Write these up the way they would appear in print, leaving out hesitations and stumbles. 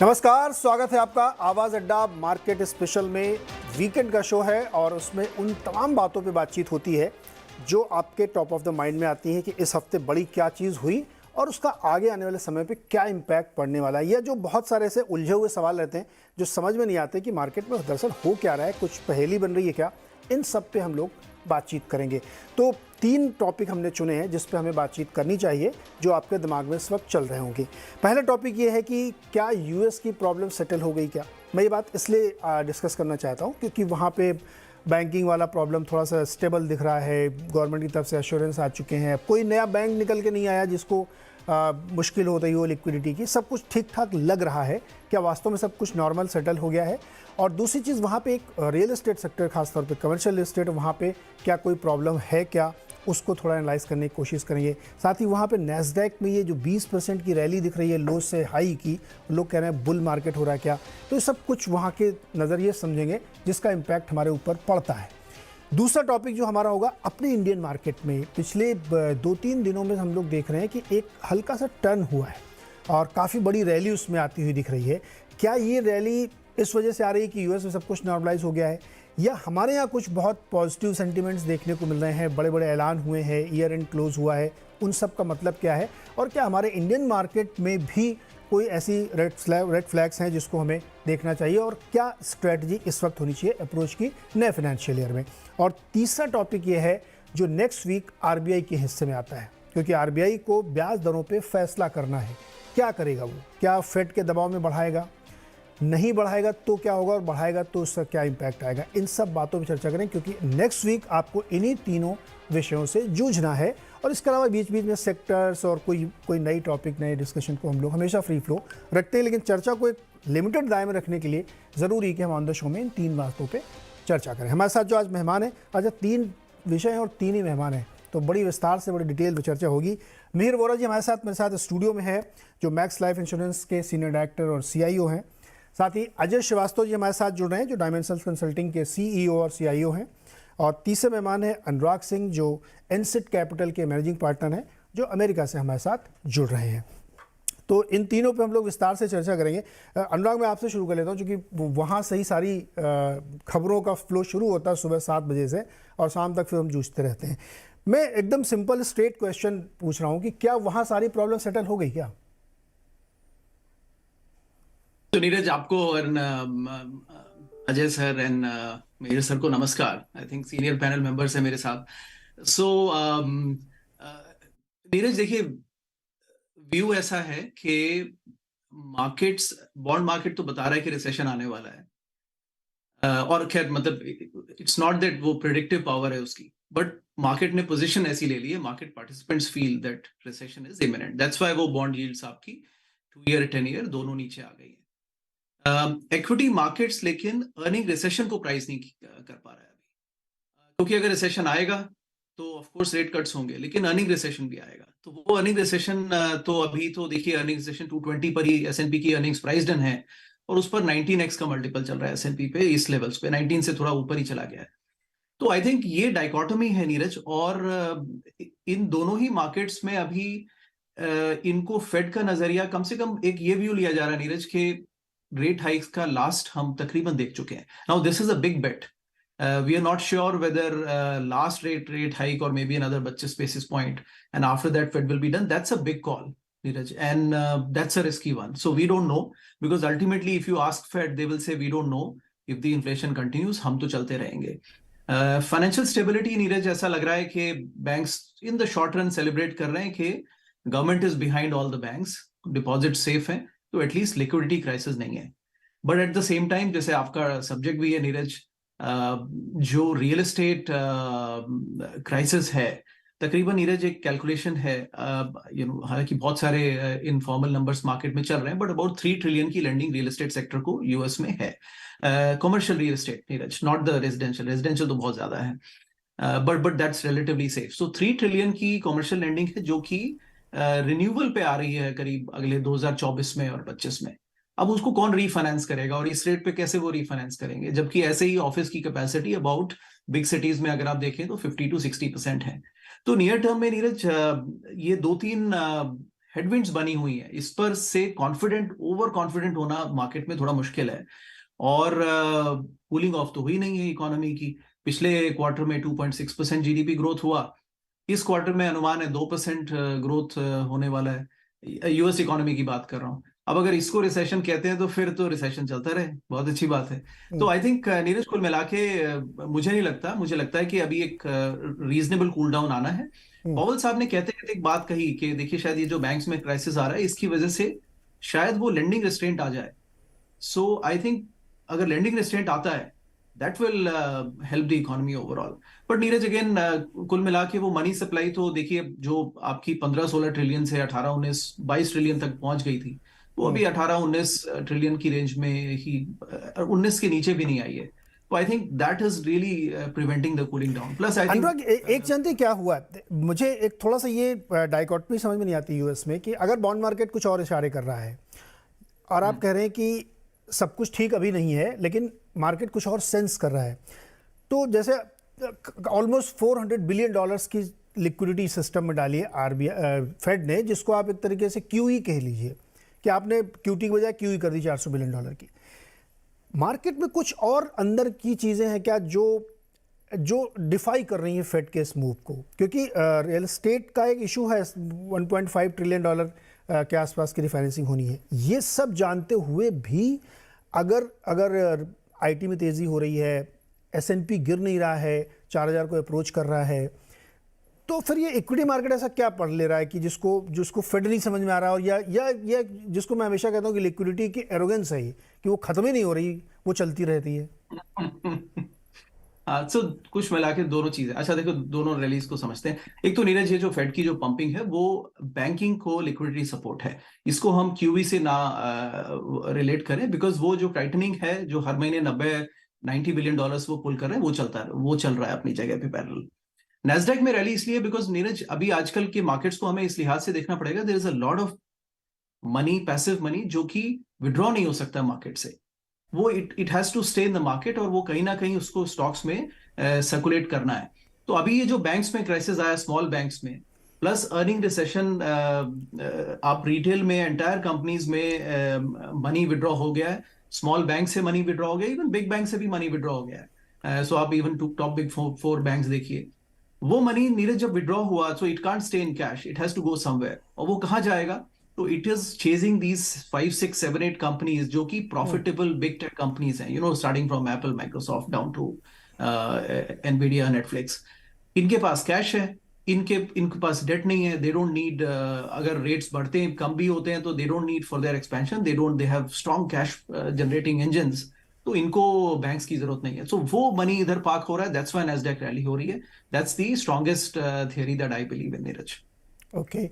नमस्कार, स्वागत है आपका आवाज़ अड्डा मार्केट स्पेशल में। वीकेंड का शो है और उसमें उन तमाम बातों पे बातचीत होती है जो आपके टॉप ऑफ द माइंड में आती हैं कि इस हफ्ते बड़ी क्या चीज़ हुई और उसका आगे आने वाले समय पे क्या इम्पैक्ट पड़ने वाला है। या जो बहुत सारे ऐसे उलझे हुए सवाल रहते हैं जो समझ में नहीं आते कि मार्केट में दरअसल हो क्या रहा है, कुछ पहेली बन रही है क्या, इन सब पे हम लोग बातचीत करेंगे। तो 3 टॉपिक हमने चुने हैं जिस पे हमें बातचीत करनी चाहिए, जो आपके दिमाग में इस वक्त चल रहे होंगे। पहला टॉपिक ये है कि क्या यूएस की प्रॉब्लम सेटल हो गई क्या। मैं ये बात इसलिए डिस्कस करना चाहता हूँ क्योंकि वहाँ पे बैंकिंग वाला प्रॉब्लम थोड़ा सा स्टेबल दिख रहा है, गवर्नमेंट की तरफ से एश्योरेंस आ चुके हैं, कोई नया बैंक निकल के नहीं आया जिसको मुश्किल हो रही हो लिक्विडिटी की, सब कुछ ठीक ठाक लग रहा है। क्या वास्तव में सब कुछ नॉर्मल सेटल हो गया है? और दूसरी चीज़, वहाँ पे एक रियल एस्टेट सेक्टर, खासतौर पे कमर्शियल एस्टेट, वहाँ पे क्या कोई प्रॉब्लम है क्या, उसको थोड़ा एनालाइज करने की कोशिश करेंगे। साथ ही वहाँ पे नैस्डैक में ये जो 20% की रैली दिख रही है लो से हाई की, लोग कह रहे हैं बुल मार्केट हो रहा है क्या, तो ये सब कुछ वहाँ के नज़रिए समझेंगे जिसका इम्पैक्ट हमारे ऊपर पड़ता है। दूसरा टॉपिक जो हमारा होगा, अपने इंडियन मार्केट में पिछले 2-3 दिनों में हम लोग देख रहे हैं कि एक हल्का सा टर्न हुआ है और काफ़ी बड़ी रैली उसमें आती हुई दिख रही है। क्या ये रैली इस वजह से आ रही है कि यूएस में सब कुछ नॉर्मलाइज हो गया है, या हमारे यहाँ कुछ बहुत पॉजिटिव सेंटिमेंट्स देखने को मिल रहे हैं, बड़े बड़े ऐलान हुए हैं, ईयर एंड क्लोज हुआ है, उन सब का मतलब क्या है? और क्या हमारे इंडियन मार्केट में भी कोई ऐसी रेड फ्लैग्स हैं जिसको हमें देखना चाहिए, और क्या स्ट्रेटजी इस वक्त होनी चाहिए अप्रोच की नए फाइनेंशियल ईयर में? और तीसरा टॉपिक ये है जो नेक्स्ट वीक आरबीआई के हिस्से में आता है, क्योंकि आरबीआई को ब्याज दरों पे फैसला करना है। क्या करेगा वो? क्या फेड के दबाव में बढ़ाएगा, नहीं बढ़ाएगा तो क्या होगा, और बढ़ाएगा तो उसका क्या इम्पैक्ट आएगा? इन सब बातों पर चर्चा करें क्योंकि नेक्स्ट वीक आपको इन्हीं तीनों विषयों से जूझना है। और इसके अलावा बीच बीच में सेक्टर्स और कोई नई टॉपिक, नए डिस्कशन को हम लोग हमेशा फ्री फ्लो रखते हैं, लेकिन चर्चा को एक लिमिटेड दायरे में रखने के लिए ज़रूरी है कि हम ऑन द शो में इन 3 बातों पर चर्चा करें। हमारे साथ जो आज मेहमान हैं, आज 3 विषय हैं और 3 ही मेहमान हैं, तो बड़ी विस्तार से बड़ी डिटेल में चर्चा होगी। मिहिर वोरा जी मेरे साथ स्टूडियो में है, जो मैक्स लाइफ इंश्योरेंस के सीनियर डायरेक्टर और CIO हैं। साथ ही अजय श्रीवास्तव जी हमारे साथ जुड़ रहे हैं, जो डायमेंशनल कंसल्टिंग के CEO और CIO हैं। और तीसरे मेहमान हैं अनुराग सिंह, जो एनसिट कैपिटल के मैनेजिंग पार्टनर हैं, जो अमेरिका से हमारे साथ जुड़ रहे हैं। तो इन तीनों पे हम लोग विस्तार से चर्चा करेंगे। अनुराग, मैं आपसे शुरू कर लेता हूँ, क्योंकि वहाँ से ही सारी खबरों का फ्लो शुरू होता है सुबह 7 बजे से, और शाम तक फिर हम जूझते रहते हैं। मैं एकदम सिंपल स्ट्रेट क्वेश्चन पूछ रहा हूँ कि क्या वहाँ सारी प्रॉब्लम सेटल हो गई क्या? तो नीरज, आपको और अजय सर एंड मेरे सर को नमस्कार। I think senior panel members है मेरे साथ। सो नीरज, देखिए, व्यू ऐसा है कि मार्केट्स, बॉन्ड मार्केट तो बता रहा है कि रिसेशन आने वाला है। और खैर, मतलब इट्स नॉट दैट वो प्रेडिक्टिव पावर है उसकी, बट मार्केट ने पोजीशन ऐसी ले ली है, market participants feel that recession is imminent. That's why वो बॉन्ड यील्ड्स आपकी 2 ईयर 10 ईयर दोनों नीचे आ गई है। इक्विटी मार्केट्स लेकिन अर्निंग रिसेशन को प्राइस नहीं कर पा रहा है अभी, क्योंकि अगर रिसेशन आएगा तो ऑफ कोर्स रेट कट्स होंगे, लेकिन अर्निंग रिसेशन भी आएगा। तो वो अर्निंग रिसेशन, तो अभी तो देखिए अर्निंग रिसेशन 220 पर ही S&P की अर्निंग्स प्राइस्ड इन है, और उस पर 19x का मल्टीपल चल रहा है S&P पे, इस लेवल्स पे 19 से थोड़ा ऊपर ही चला गया है। तो आई थिंक ये डाइकोटमी है नीरज, और इन दोनों ही मार्केट्स में अभी इनको फेड का नजरिया, कम से कम एक ये व्यू लिया जा रहा है नीरज के रेट हाइक्स का लास्ट हम तकरीबन देख चुके हैं। Now this is a big bet. We are not sure whether last rate hike or maybe another 25 basis point, and after that Fed will be done. That's a big call, Neeraj, and that's a risky one. So we don't know, because ultimately if you ask Fed, they will say we don't know if the inflation continues. हम तो चलते रहेंगे। Financial stability, Neeraj, ऐसा लग रहा है कि banks in the short run celebrate कर रहे हैं कि government is behind all the banks, deposit safe है, तो एटलीस्ट लिक्विडिटी क्राइसिस नहीं है। But at the same time, जैसे आपका सब्जेक्ट भी है नीरज, जो रियल एस्टेट क्राइसिस है, तकरीबन नीरज एक कैलकुलेशन है, हालांकि बहुत सारे इनफॉर्मल नंबर्स मार्केट में चल रहे हैं, बट अबाउट 3 ट्रिलियन की लेंडिंग रियल एस्टेट सेक्टर को यूएस में है। Commercial real estate Neeraj, not the residential तो बहुत ज्यादा है, but that's relatively safe. So 3 trillion की कमर्शियल लेंडिंग है, जो कि रिन्यूअल पे आ रही है करीब अगले 2024 में और 25 में। अब उसको कौन रीफाइनेंस करेगा, और इस रेट पे कैसे वो रीफाइनेंस करेंगे, जबकि ऐसे ही ऑफिस की कैपेसिटी अबाउट बिग सिटीज में अगर आप देखें तो 50 to 60% है। तो नियर टर्म में नीरज ये 2-3 हेडविंड्स बनी हुई है, इस पर से ओवर कॉन्फिडेंट होना मार्केट में थोड़ा मुश्किल है। और कूलिंग ऑफ तो हुई नहीं है इकोनॉमी की। पिछले क्वार्टर में 2.6% जीडीपी ग्रोथ हुआ, इस क्वार्टर में अनुमान है 2% ग्रोथ होने वाला है। यूएस इकोनॉमी की बात कर रहा हूं। अब अगर इसको रिसेशन कहते हैं तो फिर तो रिसेशन चलता रहे, बहुत अच्छी बात है। तो आई थिंक नीरज, कुल मिला के मुझे नहीं लगता, मुझे लगता है कि अभी एक रीजनेबल कूल डाउन आना है। पॉवल साहब ने कहते कहते एक बात कही कि देखिए शायद ये जो बैंक्स में क्राइसिस आ रहा है इसकी वजह से शायद वो लेंडिंग रिस्ट्रेंट आ जाए। सो आई थिंक अगर लेंडिंग रिस्ट्रेंट आता है that will help the economy overall. But Neeraj again कुल मिला के वो मनी सप्लाई तो देखिए जो आपकी 15-16 ट्रिलियन से 18-19-22 ट्रिलियन तक पहुंच गई थी, वो अभी 18-19 ट्रिलियन की रेंज में ही 19 के नीचे भी नहीं आई है। तो I think that is really preventing the cooling down. Plus I think Anurag, एक जानते क्या हुआ, मुझे एक थोड़ा सा ये डाइकोटमी समझ में नहीं आती यूएस में कि अगर बॉन्ड मार्केट कुछ और इशारे कर रहा है और आप कह रहे हैं कि सब कुछ ठीक अभी नहीं है लेकिन मार्केट कुछ और सेंस कर रहा है, तो जैसे ऑलमोस्ट $400 बिलियन की लिक्विडिटी सिस्टम में डाली है आरबीआई फेड ने, जिसको आप एक तरीके से क्यूई कह लीजिए कि आपने क्यूटी की बजाय क्यूई कर दी $400 बिलियन की। मार्केट में कुछ और अंदर की चीज़ें हैं क्या जो डिफाई कर रही हैं फेड के इस मूव को? क्योंकि रियल एस्टेट का एक इशू है, $1.5 ट्रिलियन के आसपास की रिफाइनेंसिंग होनी है। ये सब जानते हुए भी अगर आईटी में तेज़ी हो रही है, एसएनपी गिर नहीं रहा है, 4000 को अप्रोच कर रहा है, तो फिर ये इक्विटी मार्केट ऐसा क्या पढ़ ले रहा है कि जिसको फेड नहीं समझ में आ रहा है, और या जिसको मैं हमेशा कहता हूँ कि लिक्विडिटी की एरोगेंस है कि वो खत्म ही नहीं हो रही, वो चलती रहती है। सो कुछ मिला के दोनों चीजें। अच्छा देखो, दोनों रैलीज को समझते हैं। एक तो नीरज, ये जो फेड की जो पंपिंग है वो बैंकिंग को लिक्विडिटी सपोर्ट है, इसको हम क्यूबी से ना रिलेट करें, बिकॉज वो जो टाइटनिंग है जो हर महीने 90 बिलियन डॉलर्स वो पुल कर रहे हैं, वो चल रहा है अपनी जगह पे पैरेलल। नैस्डैक में रैली इसलिए बिकॉज नीरज अभी आजकल के मार्केट्स को हमें इस लिहाज से देखना पड़ेगा, there is a lot of money, passive money, जो कि विड्रॉ नहीं हो सकता मार्केट से। वो it has to stay in the market, और वो कहीं ना कहीं उसको स्टॉक्स में सर्कुलेट करना है। तो अभी ये जो बैंक्स में क्राइसिस आया, स्मॉल बैंक्स में, प्लस अर्निंग रिसेशन, आप रिटेल में एंटायर कंपनीज में मनी विड्रॉ हो गया है, स्मॉल बैंक से मनी विड्रॉ हो गया, इवन बिग बैंक से भी मनी विड्रॉ हो गया है। सो आप इवन टॉप बिग 4 बैंक्स देखिए, वो मनी नीरज जब विड्रॉ हुआ, so it can't stay in cash, it has to go somewhere. और वो कहाँ जाएगा? तो it is chasing these 5, 6, 7, 8 companies जो कि प्रॉफिटेबल बिग टेक कंपनीज हैं, starting from Apple, Microsoft down to Nvidia, Netflix. इनके पास कैश है, इनके पास डेट नहीं है, दे डोंट नीड, अगर रेट्स बढ़ते हैं, कम भी होते हैं, तो they don't need for there expansion, they have strong cash generating engines, तो इनको बैंक्स की जरूरत नहीं है। सो वो मनी इधर पार्क हो रहा है, दैट्स व्हाई नैस्डैक रैली हो रही है। That's the strongest theory that I believe in, Neeraj. Okay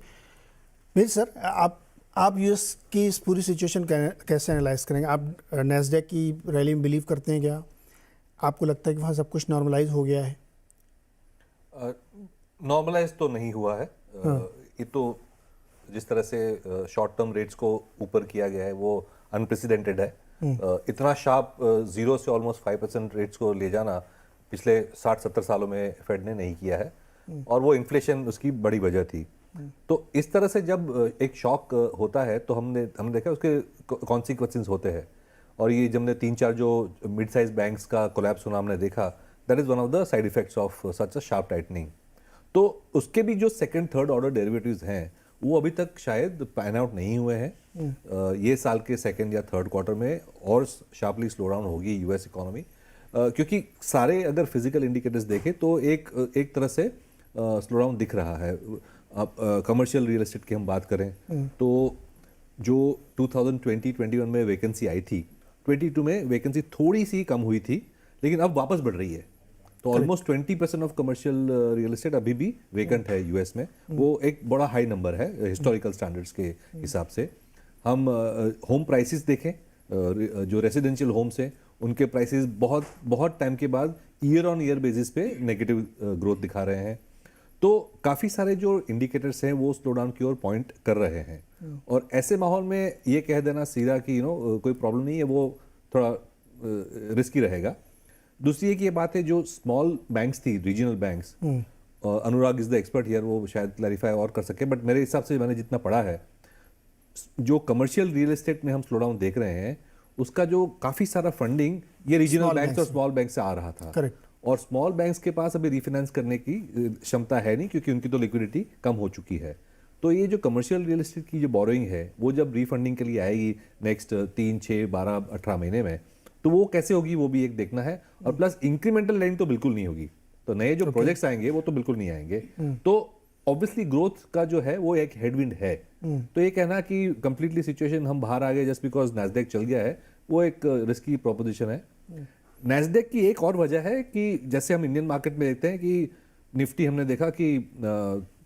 Mir sir, आप यूएस की इस पूरी सिचुएशन कैसे एनालाइज करेंगे? आप नैस्डैक की रैली में बिलीव करते हैं क्या? आपको लगता है कि वहाँ सब कुछ नॉर्मलाइज हो गया है? नॉर्मलाइज तो नहीं हुआ है। ये तो जिस तरह से शॉर्ट टर्म रेट्स को ऊपर किया गया है वो अनप्रेसिडेंटेड है। इतना शार्प 0 से ऑलमोस्ट 5% रेट्स को ले जाना पिछले 60-70 सालों में फेड ने नहीं किया है, और वो इन्फ्लेशन उसकी बड़ी वजह थी। तो इस तरह से जब एक शॉक होता है तो हमने देखा उसके कॉन्सिक्वेंसेस होते हैं, और ये जब हमने 3-4 जो मिड साइज बैंक्स का कोलैप्स होना हमने देखा, that is one of the side effects of such a sharp tightening. तो उसके भी जो सेकंड थर्ड ऑर्डर डेरिवेटिव्स हैं वो अभी तक शायद पैन आउट नहीं हुए हैं। ये साल के सेकंड या थर्ड क्वार्टर में और शार्पली स्लो डाउन होगी यूएस इकोनॉमी, क्योंकि सारे अगर फिजिकल इंडिकेटर्स देखें तो एक तरह से स्लो डाउन दिख रहा है। अब कमर्शियल रियल एस्टेट की हम बात करें तो जो 2020-21 में वैकेंसी आई थी, 22 में वैकेंसी थोड़ी सी कम हुई थी, लेकिन अब वापस बढ़ रही है। तो almost 20% of commercial real estate अभी भी वेकेंट है यूएस में। वो एक बड़ा हाई नंबर है हिस्टोरिकल स्टैंडर्ड्स के हिसाब से। हम होम प्राइसेस देखें, जो रेजिडेंशियल होम्स हैं उनके प्राइसेस बहुत टाइम के बाद ईयर ऑन ईयर बेसिस पे नेगेटिव ग्रोथ दिखा रहे हैं। तो काफ़ी सारे जो इंडिकेटर्स हैं वो स्लो डाउन की ओर पॉइंट कर रहे हैं, और ऐसे माहौल में ये कह देना सीधा कि कोई प्रॉब्लम नहीं है, वो थोड़ा रिस्की रहेगा। दूसरी एक ये बात है, जो स्मॉल बैंक्स थी, regional banks, Anurag is the expert here, वो शायद क्लैरिफाई और कर सके, बट मेरे हिसाब से मैंने जितना पढ़ा है जो कमर्शियल रियल एस्टेट में हम स्लो डाउन देख रहे हैं उसका जो काफ़ी सारा फंडिंग ये रीजनल Small बैंक्स और banks स्मॉल बैंक से आ रहा था। करेक्ट। और स्मॉल बैंक्स के पास अभी रिफाइनेंस करने की क्षमता है नहीं, क्योंकि उनकी तो लिक्विडिटी कम हो चुकी है। तो ये जो कमर्शियल रियल एस्टेट की जो बोरोइंग है वो जब रीफंडिंग के लिए आएगी नेक्स्ट 3, 6, 12, 18 महीने में, तो वो कैसे होगी वो भी एक देखना है। और प्लस इंक्रीमेंटल लैंडिंग तो बिल्कुल नहीं होगी, तो नए जो प्रोजेक्ट्स आएंगे वो तो बिल्कुल नहीं आएंगे। तो ऑब्वियसली ग्रोथ का जो है वो एक हेडविंड है। तो ये कहना कि कंप्लीटली सिचुएशन हम बाहर आ गए जस्ट बिकॉज नैस्डैक चल गया है, वो एक रिस्की प्रोपोजिशन है। नैस्डैक की एक और वजह है कि जैसे हम इंडियन मार्केट में देखते हैं कि निफ्टी हमने देखा कि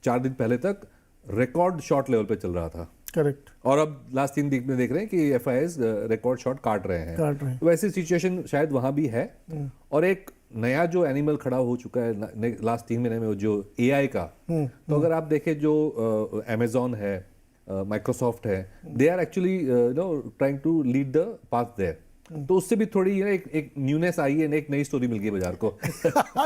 4 दिन पहले तक रिकॉर्ड शॉर्ट लेवल पे चल रहा था। करेक्ट। और अब लास्ट 3 दिन में देख रहे हैं कि एफआईआईज रिकॉर्ड शॉट काट रहे हैं। तो वैसी सिचुएशन शायद वहां भी है। और एक नया जो एनिमल खड़ा हो चुका है लास्ट 3 महीने में, जो एआई का, तो अगर आप देखें जो अमेजॉन है, माइक्रोसॉफ्ट है, they are actually trying to lead the path there. तो उससे भी थोड़ी एक न्यूनेस आई है, एक नई स्टोरी मिल गई बाजार को।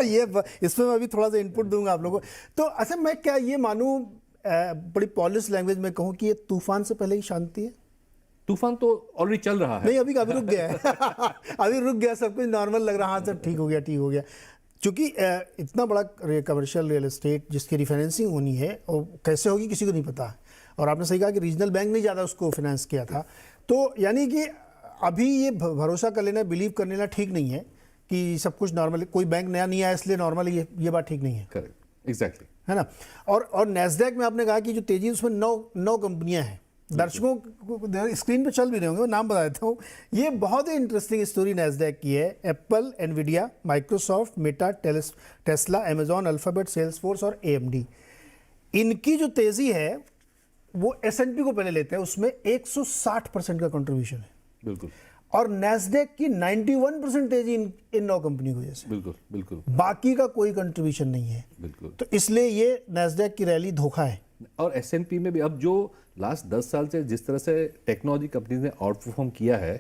ये इसमें मैं भी थोड़ा सा इनपुट दूंगा आप लोगों को। तो अच्छा, मैं क्या ये मानूं, बड़ी पॉलिश लैंग्वेज में कहूं कि ये तूफान से पहले ही शांति है? तूफान तो ऑलरेडी चल रहा है। नहीं, अभी रुक गया है। अभी रुक गया, सब कुछ नॉर्मल लग रहा है। हाँ सर, ठीक हो गया। क्योंकि इतना बड़ा कमर्शियल रियल एस्टेट जिसकी रिफाइनेंसिंग होनी है, और कैसे होगी किसी को नहीं पता। और आपने सही कहा कि रीजनल बैंक ने ज़्यादा उसको फाइनेंस किया था। तो यानी कि अभी ये भरोसा कर लेना, बिलीव कर लेना ठीक नहीं है कि सब कुछ नॉर्मल, कोई बैंक नया नहीं आया इसलिए नॉर्मल, ये बात ठीक नहीं है। करेक्ट, एग्जैक्टली, है ना। और नैस्डैक में आपने कहा कि जो तेजी, उसमें 9 कंपनियां हैं। दर्शकों को स्क्रीन पे चल भी रहे होंगे, वो नाम बता देता हूँ। ये बहुत ही इंटरेस्टिंग स्टोरी नैस्डैक की है। Apple, Nvidia, Microsoft, Meta, Tesla, Amazon, alphabet, Salesforce और AMD। इनकी जो तेजी है वो S&P को पहले लेते हैं, उसमें 160% का कंट्रीब्यूशन है। बिल्कुल। और नैस्डैक की 91% तेजी इन 9 कंपनी की वजह से। बिल्कुल। बाकी का कोई कंट्रीब्यूशन नहीं है। बिल्कुल। तो इसलिए ये नैस्डैक की रैली धोखा है। और S&P में भी अब जो लास्ट 10 साल से जिस तरह से टेक्नोलॉजी कंपनीज ने आउट परफॉर्म किया है,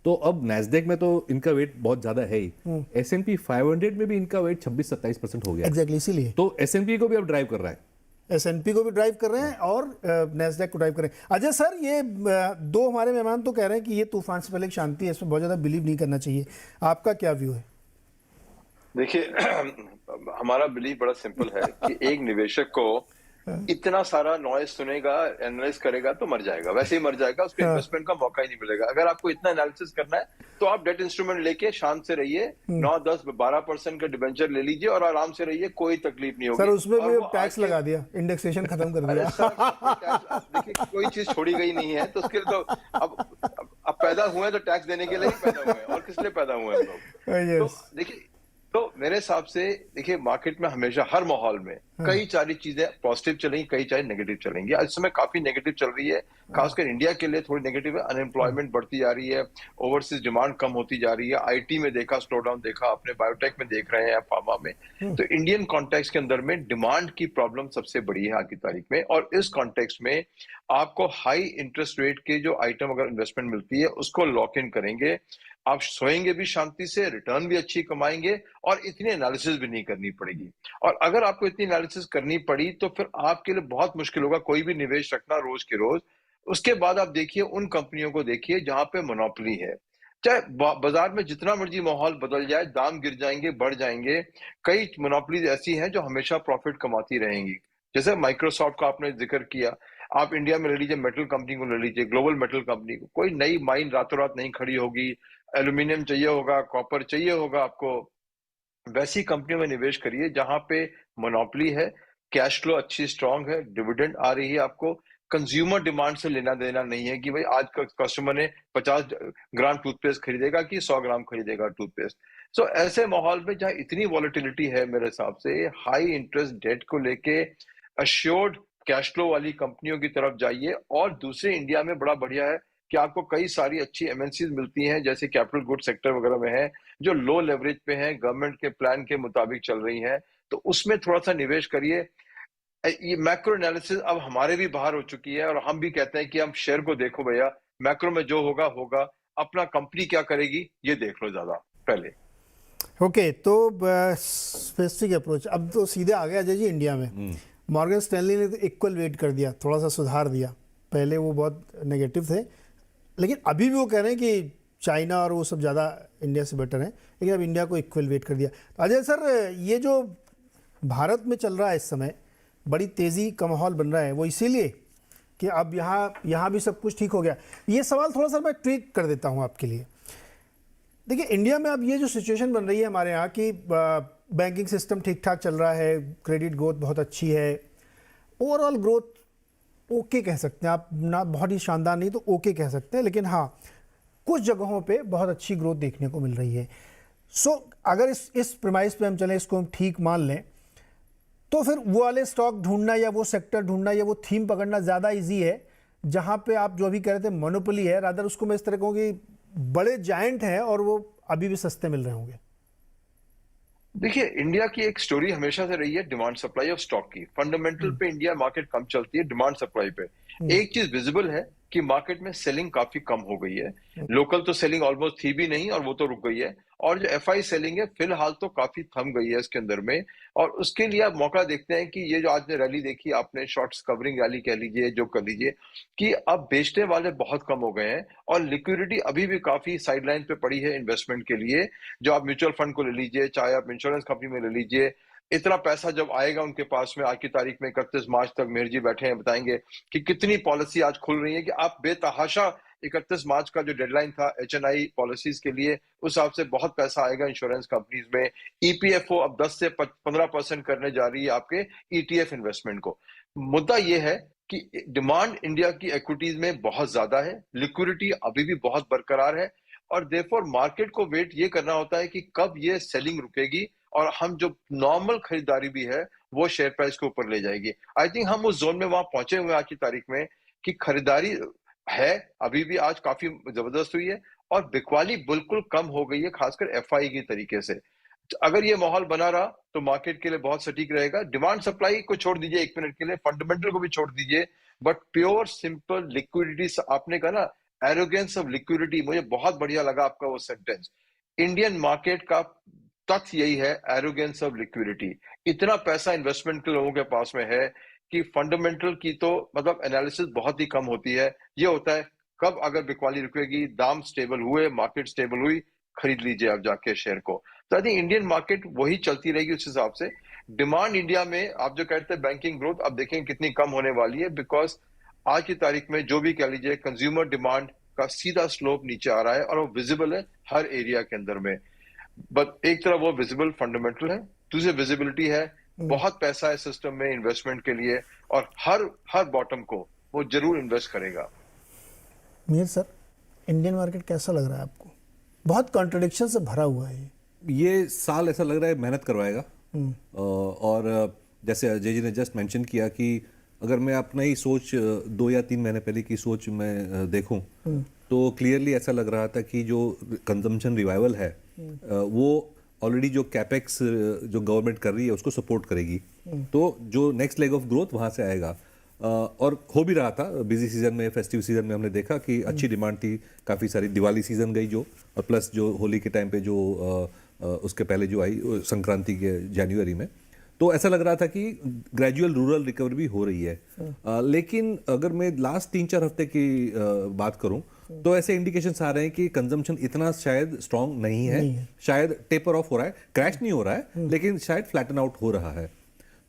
तो अब नैस्डैक में तो इनका वेट बहुत ज्यादा है ही। S&P 500 में भी इनका वेट 26-27% हो गया। एग्जैक्टली, इसीलिए तो S&P को भी अब ड्राइव कर रहा है। S&P को भी ड्राइव कर रहे हैं और नैस्डैक को ड्राइव कर रहे हैं। अजय सर, ये 2 हमारे मेहमान तो कह रहे हैं कि ये तूफान से पहले एक शांति है, इसमें बहुत ज़्यादा बिलीव नहीं करना चाहिए। आपका क्या व्यू है? देखिए, हमारा बिलीव बड़ा सिंपल है कि एक निवेशक को इतना सारा नॉइज सुनेगा, एनालाइज करेगा तो मर जाएगा, वैसे ही मर जाएगा, उसको इन्वेस्टमेंट का मौका ही नहीं मिलेगा। अगर आपको इतना एनालिसिस करना है तो आप डेट इंस्ट्रूमेंट लेके शांत से रहिए, 9, 10, 12% का डिबेंचर ले लीजिए और आराम से रहिए, कोई तकलीफ नहीं होगी। सर, उसमें भी टैक्स लगा दिया, इंडेक्सेशन खत्म कर दिया। देखिए, कोई चीज छोड़ी गई नहीं है, तो उसके लिए तो अब पैदा हुए तो टैक्स देने के लिए ही पैदा हुए हैं, और किस लिए पैदा हुए हैं लोग। तो देखिए, तो मेरे हिसाब से देखिए, मार्केट में हमेशा हर माहौल में कई सारी चीजें पॉजिटिव चलेंगी, कई सारी नेगेटिव चलेंगी। आज समय काफी नेगेटिव चल रही है, खासकर इंडिया के लिए थोड़ी नेगेटिव है। अनएम्प्लॉयमेंट बढ़ती जा रही है, ओवरसीज डिमांड कम होती जा रही है, आईटी में देखा स्लो डाउन देखा, अपने बायोटेक में देख रहे हैं, फार्मा में। तो इंडियन कॉन्टेक्स्ट के अंदर में डिमांड की प्रॉब्लम सबसे बड़ी है आज की तारीख में। और इस कॉन्टेक्स्ट में आपको हाई इंटरेस्ट रेट के जो आइटम अगर इन्वेस्टमेंट मिलती है उसको लॉक इन करेंगे, आप सोएंगे भी शांति से, रिटर्न भी अच्छी कमाएंगे और इतनी एनालिसिस भी नहीं करनी पड़ेगी। और अगर आपको इतनी एनालिसिस करनी पड़ी तो फिर आपके लिए बहुत मुश्किल होगा कोई भी निवेश रखना रोज के रोज। उसके बाद आप देखिए, उन कंपनियों को देखिए जहां पे मोनोपोली है। चाहे बाजार में जितना मर्जी माहौल बदल जाए, दाम गिर जाएंगे, बढ़ जाएंगे, कई मोनोपोलीज ऐसी हैं जो हमेशा प्रॉफिट कमाती रहेंगी। जैसे माइक्रोसॉफ्ट का आपने जिक्र किया, आप इंडिया में ले लीजिए, मेटल कंपनी को ले लीजिए, ग्लोबल मेटल कंपनी को, कोई नई माइन रातों रात नहीं खड़ी होगी, एल्यूमिनियम चाहिए होगा, कॉपर चाहिए होगा आपको, वैसी कंपनियों में निवेश करिए जहां पे मोनोपोली है, कैश फ्लो अच्छी स्ट्रांग है, डिविडेंड आ रही है आपको, कंज्यूमर डिमांड से लेना देना नहीं है कि भाई आज का कस्टमर ने 50 ग्राम टूथपेस्ट खरीदेगा कि 100 ग्राम खरीदेगा टूथपेस्ट। सो ऐसे माहौल में जहां इतनी वॉलेटिलिटी है, मेरे हिसाब से हाई इंटरेस्ट डेट को लेके अश्योर्ड कैश फ्लो वाली कंपनियों की तरफ जाइए। और दूसरे, इंडिया में बड़ा बढ़िया है कि आपको कई सारी अच्छी एमएनसीज मिलती हैं, जैसे कैपिटल गुड सेक्टर वगैरह में है, जो लो लेवरेज पे हैं, गवर्नमेंट के प्लान के मुताबिक चल रही हैं, तो उसमें थोड़ा सा निवेश करिए। ये मैक्रो एनालिसिस अब हमारे भी बाहर हो चुकी है और हम भी कहते हैं कि हम शेयर को देखो भैया, मैक्रो में जो होगा होगा, अपना कंपनी क्या करेगी ये देख लो ज्यादा पहले। ओके, तो स्पेसिफिक अप्रोच अब तो सीधे आ गया अजय जी इंडिया में। मॉर्गन स्टैनली ने तो इक्वल वेट कर दिया, थोड़ा सा सुधार दिया, पहले वो बहुत नेगेटिव थे, लेकिन अभी भी वो कह रहे हैं कि चाइना और वो सब ज़्यादा इंडिया से बेटर हैं, लेकिन अब इंडिया को इक्वल वेट कर दिया। अजय सर, ये जो भारत में चल रहा है इस समय, बड़ी तेज़ी का माहौल बन रहा है, वो इसीलिए कि अब यहाँ भी सब कुछ ठीक हो गया? ये सवाल थोड़ा सा मैं ट्वीक कर देता हूँ आपके लिए। देखिए, इंडिया में अब ये जो सिचुएशन बन रही है हमारे यहाँ की, बैंकिंग सिस्टम ठीक ठाक चल रहा है, क्रेडिट ग्रोथ बहुत अच्छी है, ओवरऑल ग्रोथ ओके कह सकते हैं आप, ना बहुत ही शानदार नहीं तो ओके कह सकते हैं, लेकिन हाँ कुछ जगहों पे बहुत अच्छी ग्रोथ देखने को मिल रही है। सो अगर इस प्रेमाइस पे हम चलें, इसको हम ठीक मान लें, तो फिर वो वाले स्टॉक ढूंढना या वो सेक्टर ढूंढना या वो थीम पकड़ना ज़्यादा ईजी है, जहाँ पे आप जो अभी कह रहे थे मोनोपोली है, रादर उसको मैं इस तरह कहूँ कि बड़े जायंट हैं और वो अभी भी सस्ते मिल रहे होंगे। देखिए, इंडिया की एक स्टोरी हमेशा से रही है डिमांड सप्लाई ऑफ स्टॉक की। फंडामेंटल पे इंडिया मार्केट कम चलती है, डिमांड सप्लाई पे एक चीज विजिबल है कि मार्केट में सेलिंग काफी कम हो गई है। लोकल तो सेलिंग ऑलमोस्ट थी भी नहीं और वो तो रुक गई है, और जो एफआई सेलिंग है फिलहाल तो काफी थम गई है इसके अंदर में। और उसके लिए आप मौका देखते हैं कि ये जो आज ने रैली देखी आपने, शॉर्ट्स कवरिंग रैली कह लीजिए, जो कर लीजिए, कि अब बेचने वाले बहुत कम हो गए हैं और लिक्विडिटी अभी भी काफी साइडलाइन पे पड़ी है इन्वेस्टमेंट के लिए। जो आप म्यूचुअल फंड को ले लीजिए, चाहे आप इंश्योरेंस कंपनी में ले लीजिए, इतना पैसा जब आएगा उनके पास में, आज की तारीख में 31 मार्च तक मेहर जी बैठे हैं, बताएंगे कि कितनी पॉलिसी आज खुल रही है कि आप बेतहाशा 31 मार्च का जो डेडलाइन था एचएनआई पॉलिसीज के लिए, उस हिसाब से बहुत पैसा आएगा इंश्योरेंस कंपनीज में। ईपीएफओ अब 10 से 15% करने जा रही है आपके ईटीएफ इन्वेस्टमेंट को। मुद्दा यह है कि डिमांड इंडिया की इक्विटीज में बहुत ज्यादा है, लिक्विडिटी अभी भी बहुत बरकरार है, और देयरफॉर मार्केट को वेट ये करना होता है कि कब ये सेलिंग रुकेगी और हम जो नॉर्मल खरीदारी भी है वो शेयर प्राइस के ऊपर ले जाएगी। आई थिंक हम उस जोन में वहां पहुंचे हुए आज की तारीख में कि खरीदारी है, अभी भी आज काफी जबरदस्त हुई है, और बिकवाली बिल्कुल कम हो गई है, खासकर एफआई की तरीके से। अगर ये माहौल बना रहा तो मार्केट के लिए बहुत सटीक रहेगा। डिमांड सप्लाई को छोड़ दीजिए एक मिनट के लिए, फंडामेंटल को भी छोड़ दीजिए, बट प्योर सिंपल लिक्विडिटी, आपने कहा ना एरोगेंस ऑफ लिक्विडिटी, मुझे बहुत बढ़िया लगा आपका वो सेंटेंस। इंडियन मार्केट का तथ्य यही है, एरोगेंस ऑफ लिक्विडिटी। इतना पैसा इन्वेस्टमेंट के लोगों के पास में है कि फंडामेंटल की तो मतलब एनालिसिस बहुत ही कम होती है। ये होता है कब अगर बिकवाली रुकेगी, दाम स्टेबल हुए, मार्केट स्टेबल हुई, खरीद लीजिए आप जाके शेयर को। तो आई थिंक इंडियन मार्केट वही चलती रहेगी उस हिसाब से। डिमांड इंडिया में आप जो कहते हैं बैंकिंग ग्रोथ, अब देखेंगे कितनी कम होने वाली है, बिकॉज आज की तारीख में जो भी कह लीजिए कंज्यूमर डिमांड का सीधा स्लोप नीचे आ रहा है और वो विजिबल है हर एरिया के अंदर में। बट एक तरफ वो विजिबल फंडामेंटल है, दूसरी विजिबिलिटी है, बहुत पैसा है सिस्टम में इन्वेस्टमेंट के लिए, और हर बॉटम को वो जरूर इन्वेस्ट करेगा। मीर सर, इंडियन मार्केट कैसा लग रहा है आपको? बहुत कॉन्ट्रडिक्शन से भरा हुआ है ये साल, ऐसा लग रहा है मेहनत करवाएगा। और जैसे अजय जी ने जस्ट मेंशन किया कि अगर मैं अपना ही सोच 2 या 3 महीने पहले की सोच मैं देखूं तो क्लियरली ऐसा लग रहा था कि जो कंजम्पशन रिवाइवल है वो ऑलरेडी जो कैपेक्स जो गवर्नमेंट कर रही है उसको सपोर्ट करेगी, तो जो नेक्स्ट लेग ऑफ ग्रोथ वहाँ से आएगा। और हो भी रहा था, बिजी सीजन में, फेस्टिव सीजन में हमने देखा कि अच्छी डिमांड थी, काफ़ी सारी दिवाली सीजन गई जो, और प्लस जो होली के टाइम पे जो उसके पहले जो आई संक्रांति के जनवरी में, तो ऐसा लग रहा था कि ग्रेजुअल रूरल रिकवरी भी हो रही है। लेकिन अगर मैं लास्ट 3-4 हफ्ते की बात करूं तो ऐसे इंडिकेशंस आ रहे हैं कि कंजम्पशन इतना शायद स्ट्रांग नहीं है, शायद टेपर ऑफ हो रहा है, क्रैश नहीं हो रहा है, लेकिन शायद फ्लैटन आउट हो रहा है।